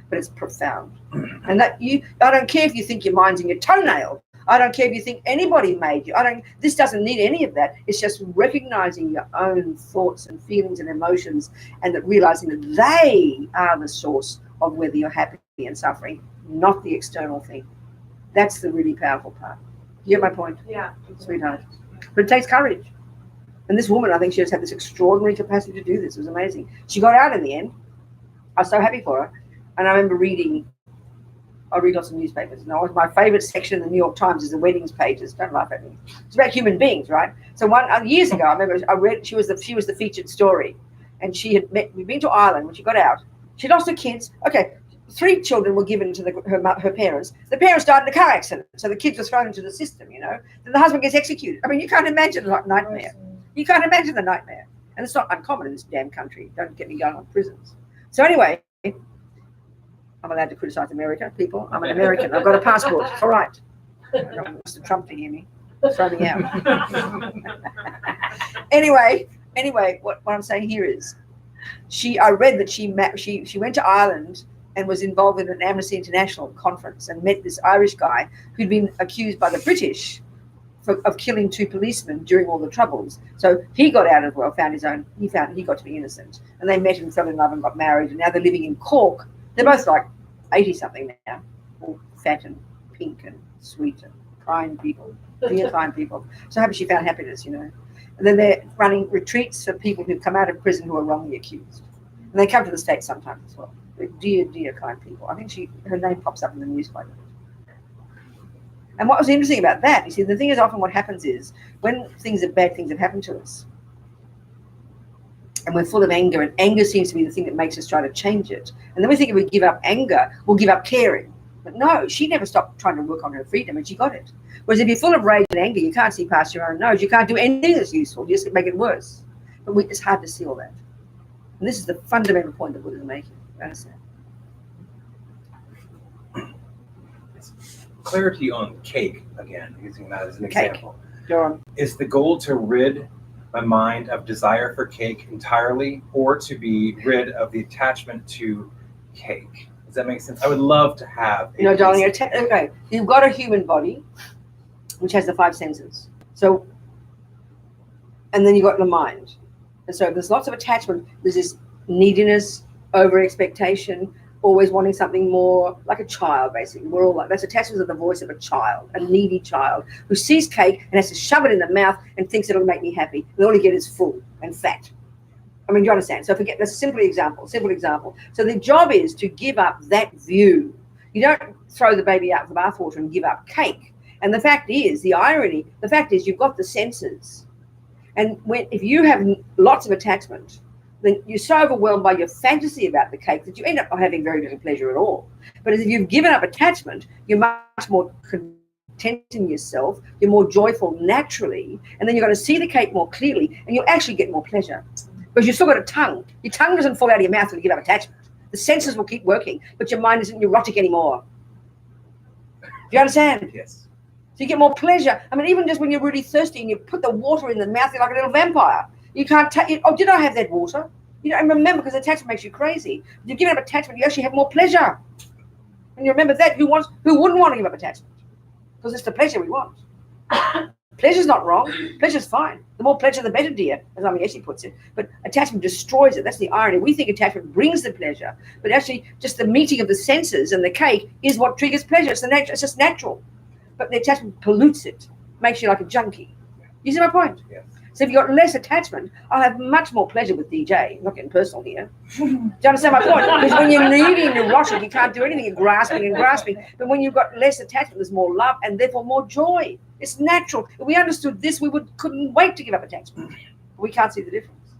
But it's profound. And I don't care if you think your mind's in your toenail. I don't care if you think anybody made you. This doesn't need any of that. It's just recognizing your own thoughts and feelings and emotions and that realizing that they are the source of whether you're happy and suffering, not the external thing. That's the really powerful part. You get my point? Yeah. Sweetheart. But it takes courage. And this woman, I think she just had this extraordinary capacity to do this. It was amazing. She got out in the end. I was so happy for her. And I remember I read lots of newspapers. And my favorite section in the New York Times is the weddings pages. Don't laugh at me. It's about human beings, right? So years ago, I remember I read she was the featured story, and we'd been to Ireland when she got out. She lost her kids. Okay, 3 children were given to her parents. The parents died in a car accident, so the kids were thrown into the system. Then the husband gets executed. I mean, you can't imagine the nightmare. You can't imagine the nightmare, and it's not uncommon in this damn country. Don't get me going on prisons. So anyway. I'm allowed to criticize America, people. I'm an American. I've got a passport. It's all right. I don't want Mr. Trump to hear me. Throw me out. Anyway, what I'm saying here is, I read that she went to Ireland and was involved in an Amnesty International conference and met this Irish guy who'd been accused by the British of killing 2 policemen during all the troubles. So he got out as well, he got to be innocent. And they met and fell in love and got married, and now they're living in Cork. They're both like 80-something now, all fat and pink and sweet and kind people, dear kind people. So happy she found happiness, And then they're running retreats for people who've come out of prison who are wrongly accused. And they come to the States sometimes as well. They're dear, dear kind people. I think her name pops up in the news quite a bit. And what was interesting about that, you see, the thing is often what happens is when bad things have happened to us, and we're full of anger, and anger seems to be the thing that makes us try to change it. And then we think if we give up anger, we'll give up caring. But no, she never stopped trying to work on her freedom, and she got it. Whereas if you're full of rage and anger, you can't see past your own nose. You can't do anything that's useful. You just make it worse. But it's hard to see all that. And this is the fundamental point that Buddha is making. You understand? Clarity on cake, again, using that as an Cake. example. Go on. Is the goal to rid my mind of desire for cake entirely, or to be rid of the attachment to cake? Does that make sense? I would love to have darling, okay, you've got a human body which has the 5 senses. So, and then you've got the mind. And so there's lots of attachment. There's this neediness, over expectation, always wanting something more, like a child, basically. We're all like, that's attachment to the voice of a child, a needy child who sees cake and has to shove it in the mouth and thinks it'll make me happy. And all you get is full and fat. I mean, you understand? So forget, that's a simple example. So the job is to give up that view. You don't throw the baby out with the bathwater and give up cake. And the fact is you've got the senses. And if you have lots of attachment, then you're so overwhelmed by your fantasy about the cake that you end up not having very little pleasure at all. But if you've given up attachment, you're much more content in yourself, you're more joyful naturally, and then you're going to see the cake more clearly, and you'll actually get more pleasure. Because you've still got a tongue. Your tongue doesn't fall out of your mouth when you give up attachment. The senses will keep working, but your mind isn't neurotic anymore. Do you understand? Yes. So you get more pleasure. I mean, even just when you're really thirsty and you put the water in the mouth, you're like a little vampire. You can't take it. Oh, did I have that water? And remember, because attachment makes you crazy. If you give up attachment, you actually have more pleasure. And you remember that. Who wouldn't want to give up attachment? Because it's the pleasure we want. Pleasure's not wrong. Pleasure's fine. The more pleasure, the better, dear, as Amiyeshi puts it. But attachment destroys it. That's the irony. We think attachment brings the pleasure, but actually just the meeting of the senses and the cake is what triggers pleasure. It's just natural. But the attachment pollutes it, makes you like a junkie. You see my point? Yes. So if you've got less attachment, I'll have much more pleasure with DJ. I'm not getting personal here. Do you understand my point? Because when you're needy and neurotic, you can't do anything. You're grasping and grasping. But when you've got less attachment, there's more love and therefore more joy. It's natural. If we understood this, we couldn't wait to give up attachment. We can't see the difference.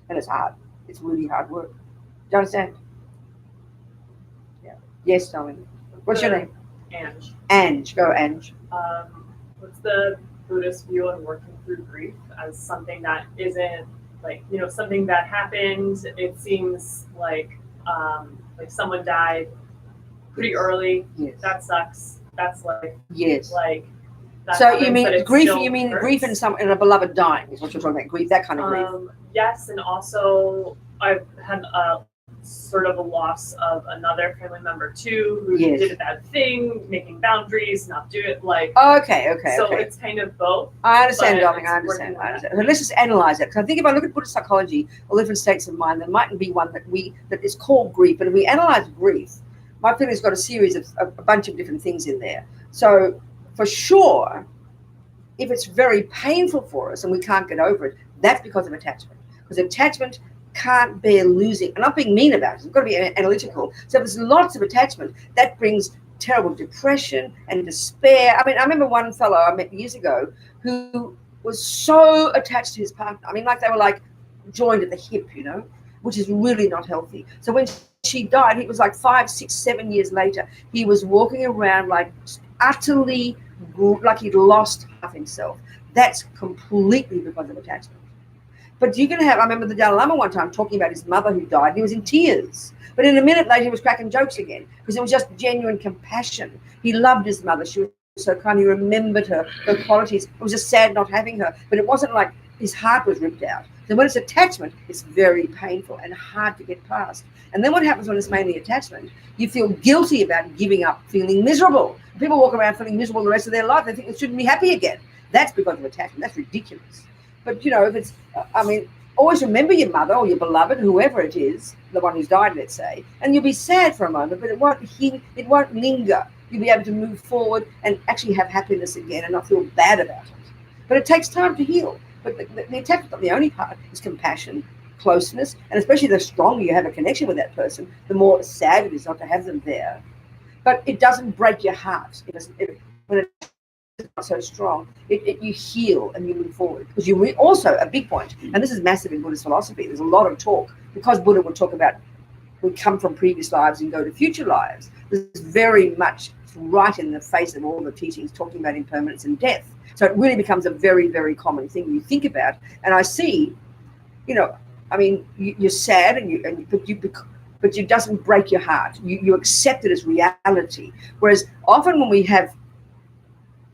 And it's hard. It's really hard work. Do you understand? Yeah. Yes, darling. What's your name? Ange. Ange. Go, Ange. What's the Buddhist view on working through grief as something that isn't like, something that happened? It seems like someone died pretty early. Yes. That sucks. That's like, Yes. like, that So happens, you but mean it grief? still You mean hurts. grief in a beloved dying is what you're talking about? Grief, that kind of grief. Yes, and also I've had sort of a loss of another family member too, who Yes. did a bad thing, making boundaries, not do it like. Okay. So it's kind of both. I understand, but darling. I it's working understand. on that. So let's just analyze it. Because I think if I look at Buddhist psychology or different states of mind, there mightn't be one that is called grief. But if we analyze grief, my feeling's got a series of a bunch of different things in there. So for sure, if it's very painful for us and we can't get over it, that's because of attachment. Because attachment can't bear losing. I'm not being mean about it. It's got to be analytical. So if there's lots of attachment, that brings terrible depression and despair. I mean, I remember one fellow I met years ago who was so attached to his partner. I mean, like they were like joined at the hip, which is really not healthy. So when she died, it was like 5, 6, 7 years later. He was walking around like utterly, like he'd lost half himself. That's completely because of attachment. But you can have, I remember the Dalai Lama one time talking about his mother who died, and he was in tears. But in a minute later, he was cracking jokes again because it was just genuine compassion. He loved his mother. She was so kind. He remembered her qualities. It was just sad not having her. But it wasn't like his heart was ripped out. So when it's attachment, it's very painful and hard to get past. And then what happens when it's mainly attachment? You feel guilty about giving up, feeling miserable. People walk around feeling miserable the rest of their life. They think they shouldn't be happy again. That's because of attachment. That's ridiculous. But, if it's, always remember your mother or your beloved, whoever it is, the one who's died, let's say, and you'll be sad for a moment, but it won't linger. You'll be able to move forward and actually have happiness again and not feel bad about it. But it takes time to heal. But the attachment, not the only part, is compassion, closeness, and especially the stronger you have a connection with that person, the more sad it is not to have them there. But it doesn't break your heart. When it's not so strong, you heal and you move forward. Because you also, a big point, and this is massive in Buddhist philosophy, there's a lot of talk, because Buddha would talk about we come from previous lives and go to future lives. There's very much right in the face of all the teachings talking about impermanence and death. So it really becomes a very, very common thing you think about. And I see, you're sad, but it doesn't break your heart. You accept it as reality. Whereas often when we have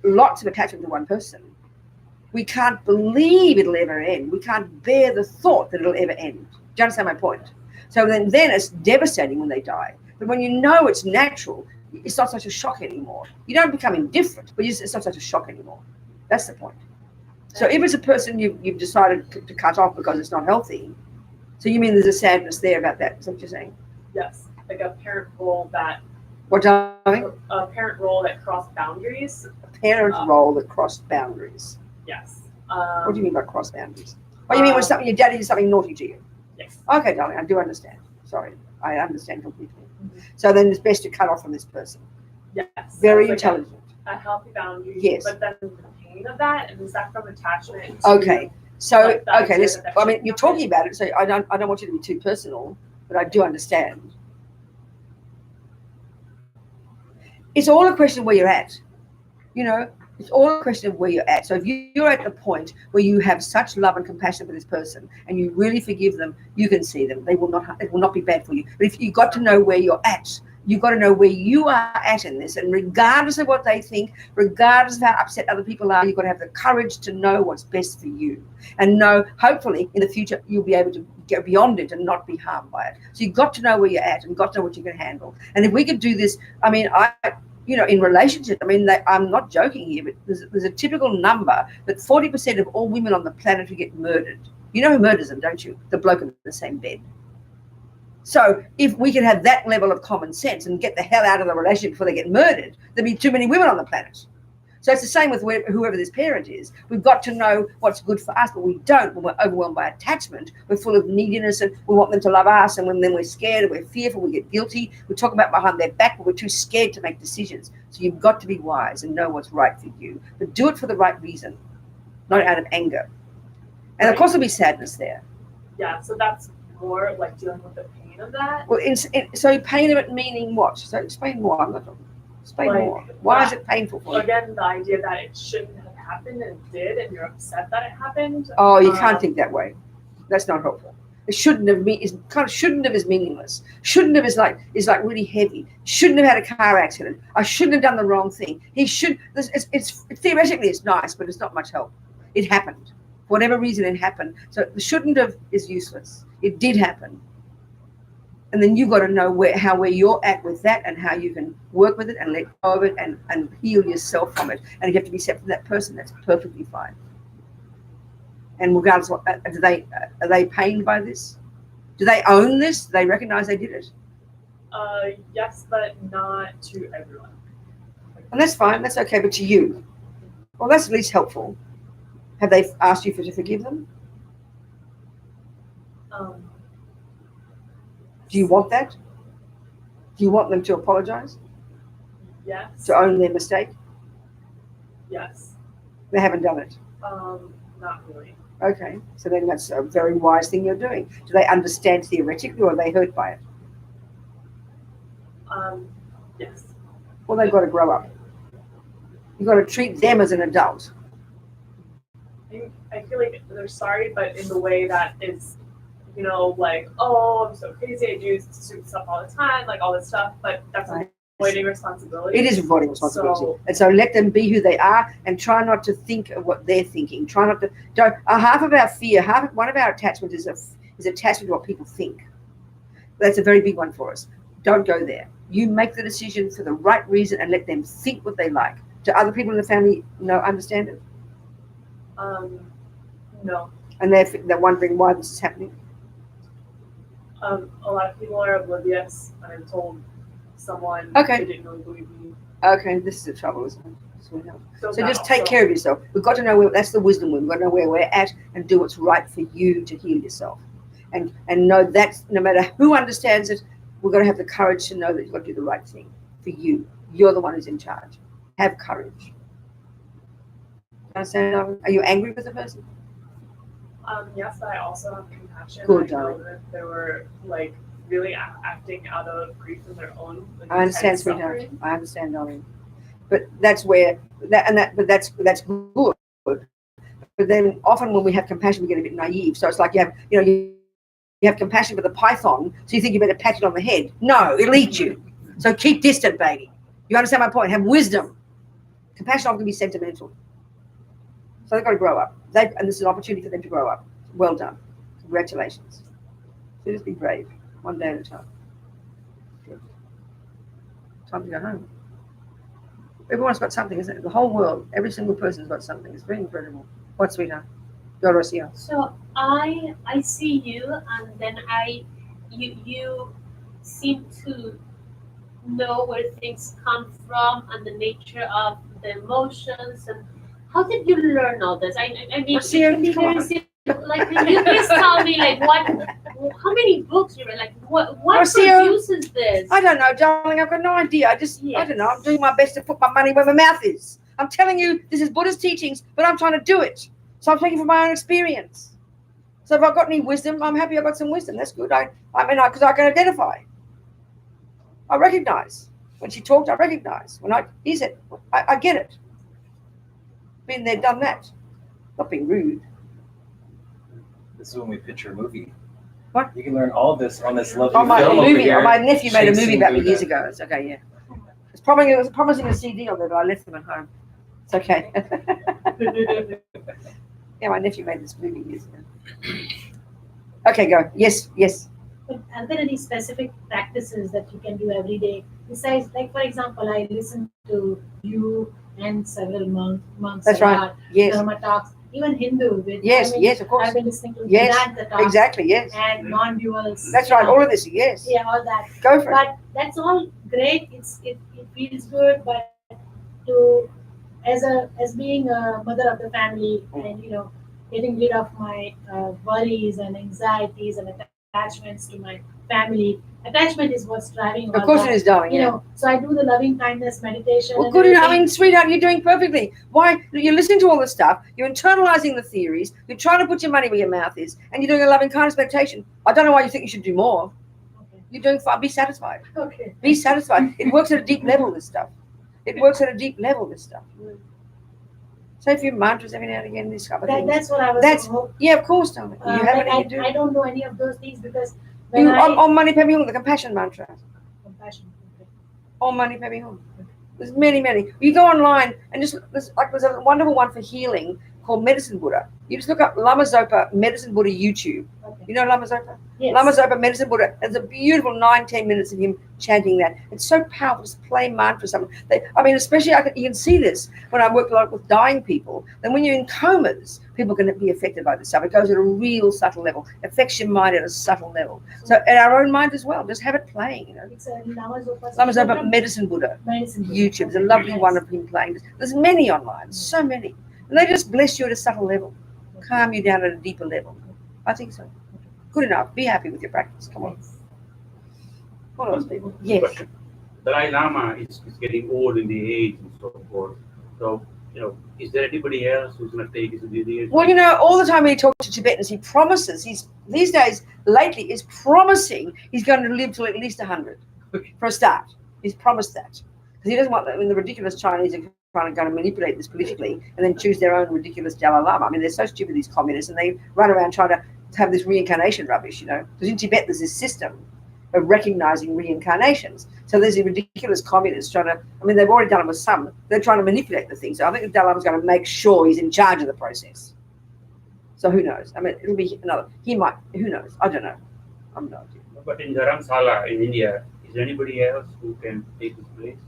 lots of attachment to one person, we can't believe it'll ever end. We can't bear the thought that it'll ever end. Do you understand my point? So then it's devastating when they die. But when you know it's natural, it's not such a shock anymore. You don't become indifferent, but it's not such a shock anymore. That's the point. So if it's a person you've decided to cut off because it's not healthy, so you mean there's a sadness there about that? Is that what you're saying? Yes, like a parent role that. What, darling? A parent role that crossed boundaries. A parent role that crossed boundaries. Yes. What do you mean by cross boundaries? Oh, you mean when your daddy did something naughty to you? Yes. Okay, darling, I do understand. Sorry, I understand completely. Mm-hmm. So then it's best to cut off from this person. Yes. Very like intelligent. A healthy boundary. Yes. But then the pain of that, and is that from attachment? Okay. So like that okay, idea that you're talking about it, so I don't want you to be too personal, but I do understand. It's all a question of where you're at. It's all a question of where you're at. So if you're at the point where you have such love and compassion for this person and you really forgive them, you can see them. It will not be bad for you. But if you've got to know where you're at, you've got to know where you are at in this. And regardless of what they think, regardless of how upset other people are, you've got to have the courage to know what's best for you. And know, hopefully, in the future, you'll be able to go beyond it and not be harmed by it. So you've got to know where you're at and got to know what you can handle. And if we could do this, in relationships. I mean, I'm not joking here, but there's a typical number that 40% of all women on the planet who get murdered. You know who murders them, don't you? The bloke in the same bed. So if we can have that level of common sense and get the hell out of the relationship before they get murdered, there'd be too many women on the planet. So it's the same with whoever this parent is. We've got to know what's good for us, but we don't when we're overwhelmed by attachment. We're full of neediness and we want them to love us, and then we're scared, we're fearful, we get guilty. We talk about behind their back, but we're too scared to make decisions. So you've got to be wise and know what's right for you, but do it for the right reason, not out of anger. And of course there'll be sadness there. Yeah, so that's more like dealing with the pain of that. Well, so pain of it meaning what? So explain more. I'm not talking. Explain more. Why is it painful for you? Again, the idea that it shouldn't have happened and it did, and you're upset that it happened. Oh, you can't think that way. That's not helpful. It shouldn't have been. Shouldn't have is meaningless. Shouldn't have is like really heavy. Shouldn't have had a car accident. I shouldn't have done the wrong thing. He should. It's theoretically it's nice, but it's not much help. It happened. For whatever reason, it happened. So the shouldn't have is useless. It did happen. And then you've got to know where you're at with that and how you can work with it and let go of it and heal yourself from it. And if you have to be separate from that person, that's perfectly fine. And regardless of what, are they pained by this? Do they own this? Do they recognize they did it? Yes, but not to everyone. And that's fine. That's okay. But to you, well, that's at least helpful. Have they asked you to forgive them? Do you want that? Do you want them to apologize? Yes. To own their mistake? Yes. They haven't done it. Not really. Okay, so then that's a very wise thing you're doing. Do they understand theoretically, or are they hurt by it? Yes. Well, they've got to grow up. You've got to treat them as an adult. I feel like they're sorry, but in the way that is, like, oh, I'm so crazy, I do stupid stuff all the time, like all this stuff, but that's avoiding responsibility. It is avoiding responsibility. And so let them be who they are and try not to think of what they're thinking. Try not to, half of our fear, one of our attachments is attachment to what people think. That's a very big one for us. Don't go there. You make the decision for the right reason and let them think what they like. Do other people in the family understand it? No. And they're wondering why this is happening? A lot of people are oblivious. I've told someone Okay. they didn't really believe me. Okay, this is the trouble, isn't it? So no, just take care of yourself. We've got to know that's the wisdom. We've got to know where we're at and do what's right for you to heal yourself. And know that no matter who understands it, we've got to have the courage to know that you've got to do the right thing for you. You're the one who's in charge. Have courage. Understand? Are you angry with the person? Yes, but I also have compassion. Good, I know darling. that they were like really acting out of grief in their own. I understand, sweetheart. I understand, darling. But that's where that's good. But then often when we have compassion, we get a bit naive. So it's like you have compassion for the python, so you think you better pat it on the head. No, it'll eat you. So keep distant, baby. You understand my point? Have wisdom. Compassion often can be sentimental. So they've got to grow up. And this is an opportunity for them to grow up. Well done. Congratulations. So just be brave, one day at a time. Good. Time to go home. Everyone's got something, isn't it? The whole world, every single person's got something. It's very incredible. What, sweetheart? Go, Rosia. So I see you, and then you seem to know where things come from and the nature of the emotions. And how did you learn all this? I mean, Rosia, it can be very simple. Like, can you please tell me, like, how many books you read? Like, what Rosia, produces this? I don't know, darling. I've got no idea. I don't know. I'm doing my best to put my money where my mouth is. I'm telling you, this is Buddhist teachings, but I'm trying to do it. So I'm speaking from my own experience. So if I've got any wisdom, I'm happy I've got some wisdom. That's good. Because I can identify. I recognize. When she talked, I recognize. When he said, I get it. Been there, done that. Not being rude. This is when we picture a movie. What? You can learn all this on this lovely Oh, my film over movie. here. Oh, my nephew made a movie about me Buddha. years ago. It's okay, yeah. It was promising a CD of it, but I left them at home. It's okay. Yeah, my nephew made this movie years ago. Okay, go. Yes. But are there any specific practices that you can do every day? Besides, like for example, I listen to you and several monks That's a right. lot, Yes. Dharma talks, even Hindu. Yes, yes, of course. I've been listening to Yes, Vedanta talks exactly, yes. and non-duals. That's right, all of this, yes. Yeah, all that. Go for it. But that's all great. It feels good, but to as being a mother of the family and getting rid of my worries and anxieties and attachments to my family. Attachment is what's driving all Of course that. it is, darling, yeah. So I do the loving kindness meditation. Well, and good. I everything. mean, sweetheart, you're doing perfectly. Why? You're listening to all this stuff. You're internalizing the theories. You're trying to put your money where your mouth is, and you're doing a loving kindness meditation. I don't know why you think you should do more. Okay. You're doing fine. Be satisfied. Okay. Be satisfied. It works at a deep level. This stuff. It works at a deep level. This stuff. Say a few mantras every now and again. These couple of things. That's what I was. Yeah, of course, darling. You have it. You do. I don't know any of those things because when Om Mani Padme Hum, the compassion mantra. compassion. Okay. Om Mani Padme Hum. There's many. You go online and just there's a wonderful one for healing called Medicine Buddha. You just look up Lama Zopa Medicine Buddha YouTube. Okay. You know Lama Zopa? Yes. Lama Zopa Medicine Buddha. There's a beautiful 9-10 minutes of him chanting that. It's so powerful. Just play mantra. Especially you can see this when I work a lot with dying people. Then when you're in comas, people can be affected by this stuff. It goes at a real subtle level. It affects your mind at a subtle level. So at our own mind as well. Just have it playing. It's a Lama Zopa. Lama Zopa Medicine Buddha. YouTube. There's a lovely one of him playing. There's many online. So many. And they just bless you at a subtle level. Calm you down at a deeper level. I think so. Good enough. Be happy with your practice. Come on. What else, people? Yes. Question. Dalai Lama is getting old in the age and so forth. So, is there anybody else who's going to take his disease? Well, all the time when he talks to Tibetans, he promises, these days, lately, is promising he's going to live till at least 100 for a start. He's promised that. Because he doesn't want, the ridiculous Chinese are trying to manipulate this politically and then choose their own ridiculous Dalai Lama. I mean, they're so stupid, these communists, and they run around trying to have this reincarnation rubbish, Because in Tibet, there's this system of recognizing reincarnations. So there's a ridiculous communists trying to, they've already done it with some. They're trying to manipulate the thing. So I think the Dalai Lama's going to make sure he's in charge of the process. So who knows? It'll be another. He might, who knows? I don't know. I'm not. But in Dharamsala in India, is there anybody else who can take his place?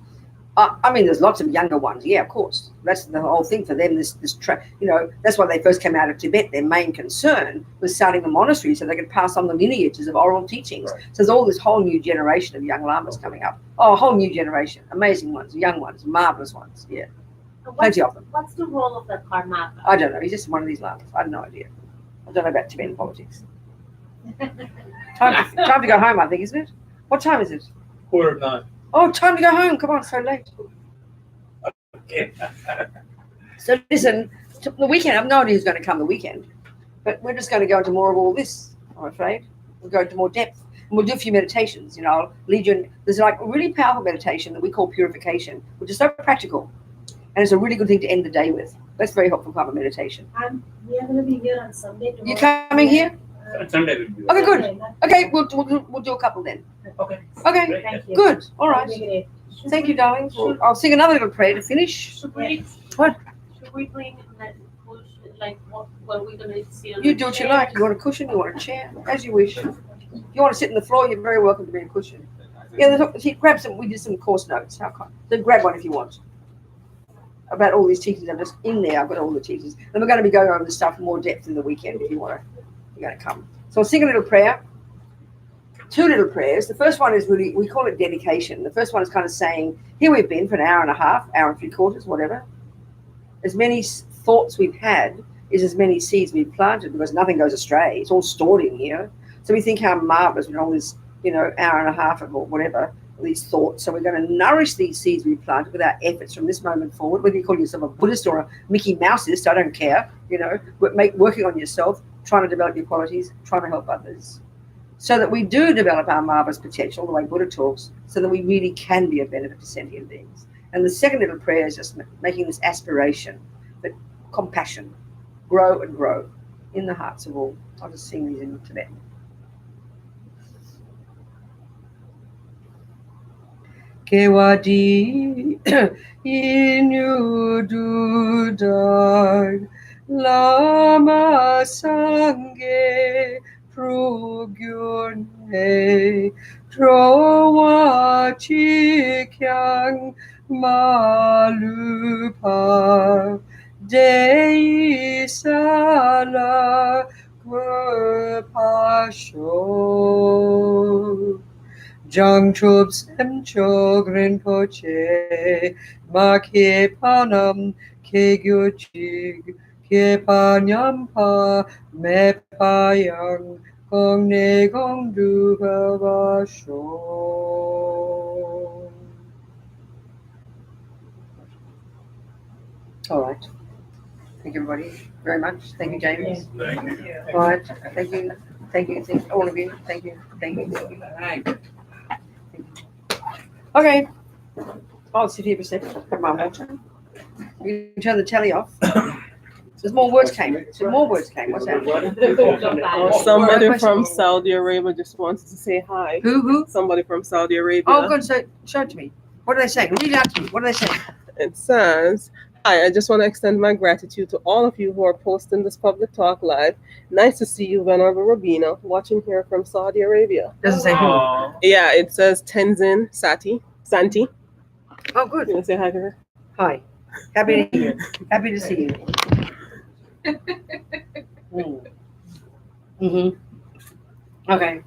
There's lots of younger ones. Yeah, of course. That's the whole thing for them. That's why they first came out of Tibet. Their main concern was starting a monastery so they could pass on the lineages of oral teachings. Right. So there's all this whole new generation of young lamas coming up. Oh, a whole new generation. Amazing ones, young ones, marvelous ones. Yeah, plenty of them. What's the role of the Karmapa? I don't know. He's just one of these lamas. I have no idea. I don't know about Tibetan politics. Time to go home, I think, isn't it? What time is it? 8:45. Oh, time to go home. Come on, it's so late. Okay. So listen, the weekend, I have no idea who's going to come the weekend, but we're just going to go into more of all this, I'm afraid. We'll go into more depth. And we'll do a few meditations, I'll lead you in. There's like a really powerful meditation that we call purification, which is so practical. And it's a really good thing to end the day with. That's very helpful kind of meditation. We are going to be here on Sunday tomorrow. You coming here? Sunday will be. Okay, good. Okay, we'll do a couple then. Okay. Okay, Thank you. good. All right. Thank you, darling. I'll sing another little prayer to finish. Should we? What? Should we bring what are we gonna see? You do what you like. You want a cushion? You want a chair? As you wish. If you want to sit on the floor, you're very welcome to bring a cushion. Yeah, grab some. We did some course notes. How kind? So grab one if you want. About all these teachings, I'm just in there. I've got all the teachings, and we're going to be going over the stuff in more depth in the weekend. If you want to, you're going to come. So I'll sing a little prayer. 2 little prayers. The first one is really, we call it dedication. The first one is kind of saying, here we've been for an hour and a half, hour and 3/4, whatever. As many thoughts we've had is as many seeds we've planted, because nothing goes astray. It's all stored in here. So we think how marvelous with all this, hour and a half of or whatever, these thoughts. So we're going to nourish these seeds we've planted with our efforts from this moment forward. Whether you call yourself a Buddhist or a Mickey Mouseist, I don't care. Working on yourself, trying to develop your qualities, trying to help others, so that we do develop our marvelous potential, the way Buddha talks, so that we really can be of benefit to sentient beings. And the second little prayer is just making this aspiration, that compassion, grow and grow in the hearts of all. I'll just sing these in Tibetan. Kewadi inu dudar lama sangye Prugyun he drowa chikyang malupa dei sala pasho Jangchub semchog rinpoche ma ke panam ke gyuchig ke panyampa me payang gong ne gong du basho. All right. Thank you, everybody, very much. Thank you, James. Thank you. All right. Thank you. Thank you. Thank all of you. Thank you. Thank you. Thank you. Okay. I'll sit here for a second. Have my water. You can turn the telly off. There's more words came. Some more words came. What's that? Somebody Question. from Saudi Arabia just wanted to say hi. Who? Somebody from Saudi Arabia. Oh, good. So show it to me. What are they saying? Read it out to me. What are they saying? It says, hi, I just want to extend my gratitude to all of you who are posting this public talk live. Nice to see you, Venerable Robina, watching here from Saudi Arabia. Doesn't say who. Yeah, it says Tenzin Santi. Oh, good. You want to say hi to her? Hi. Happy to hear you. Happy to see you. Mm-hmm. Okay.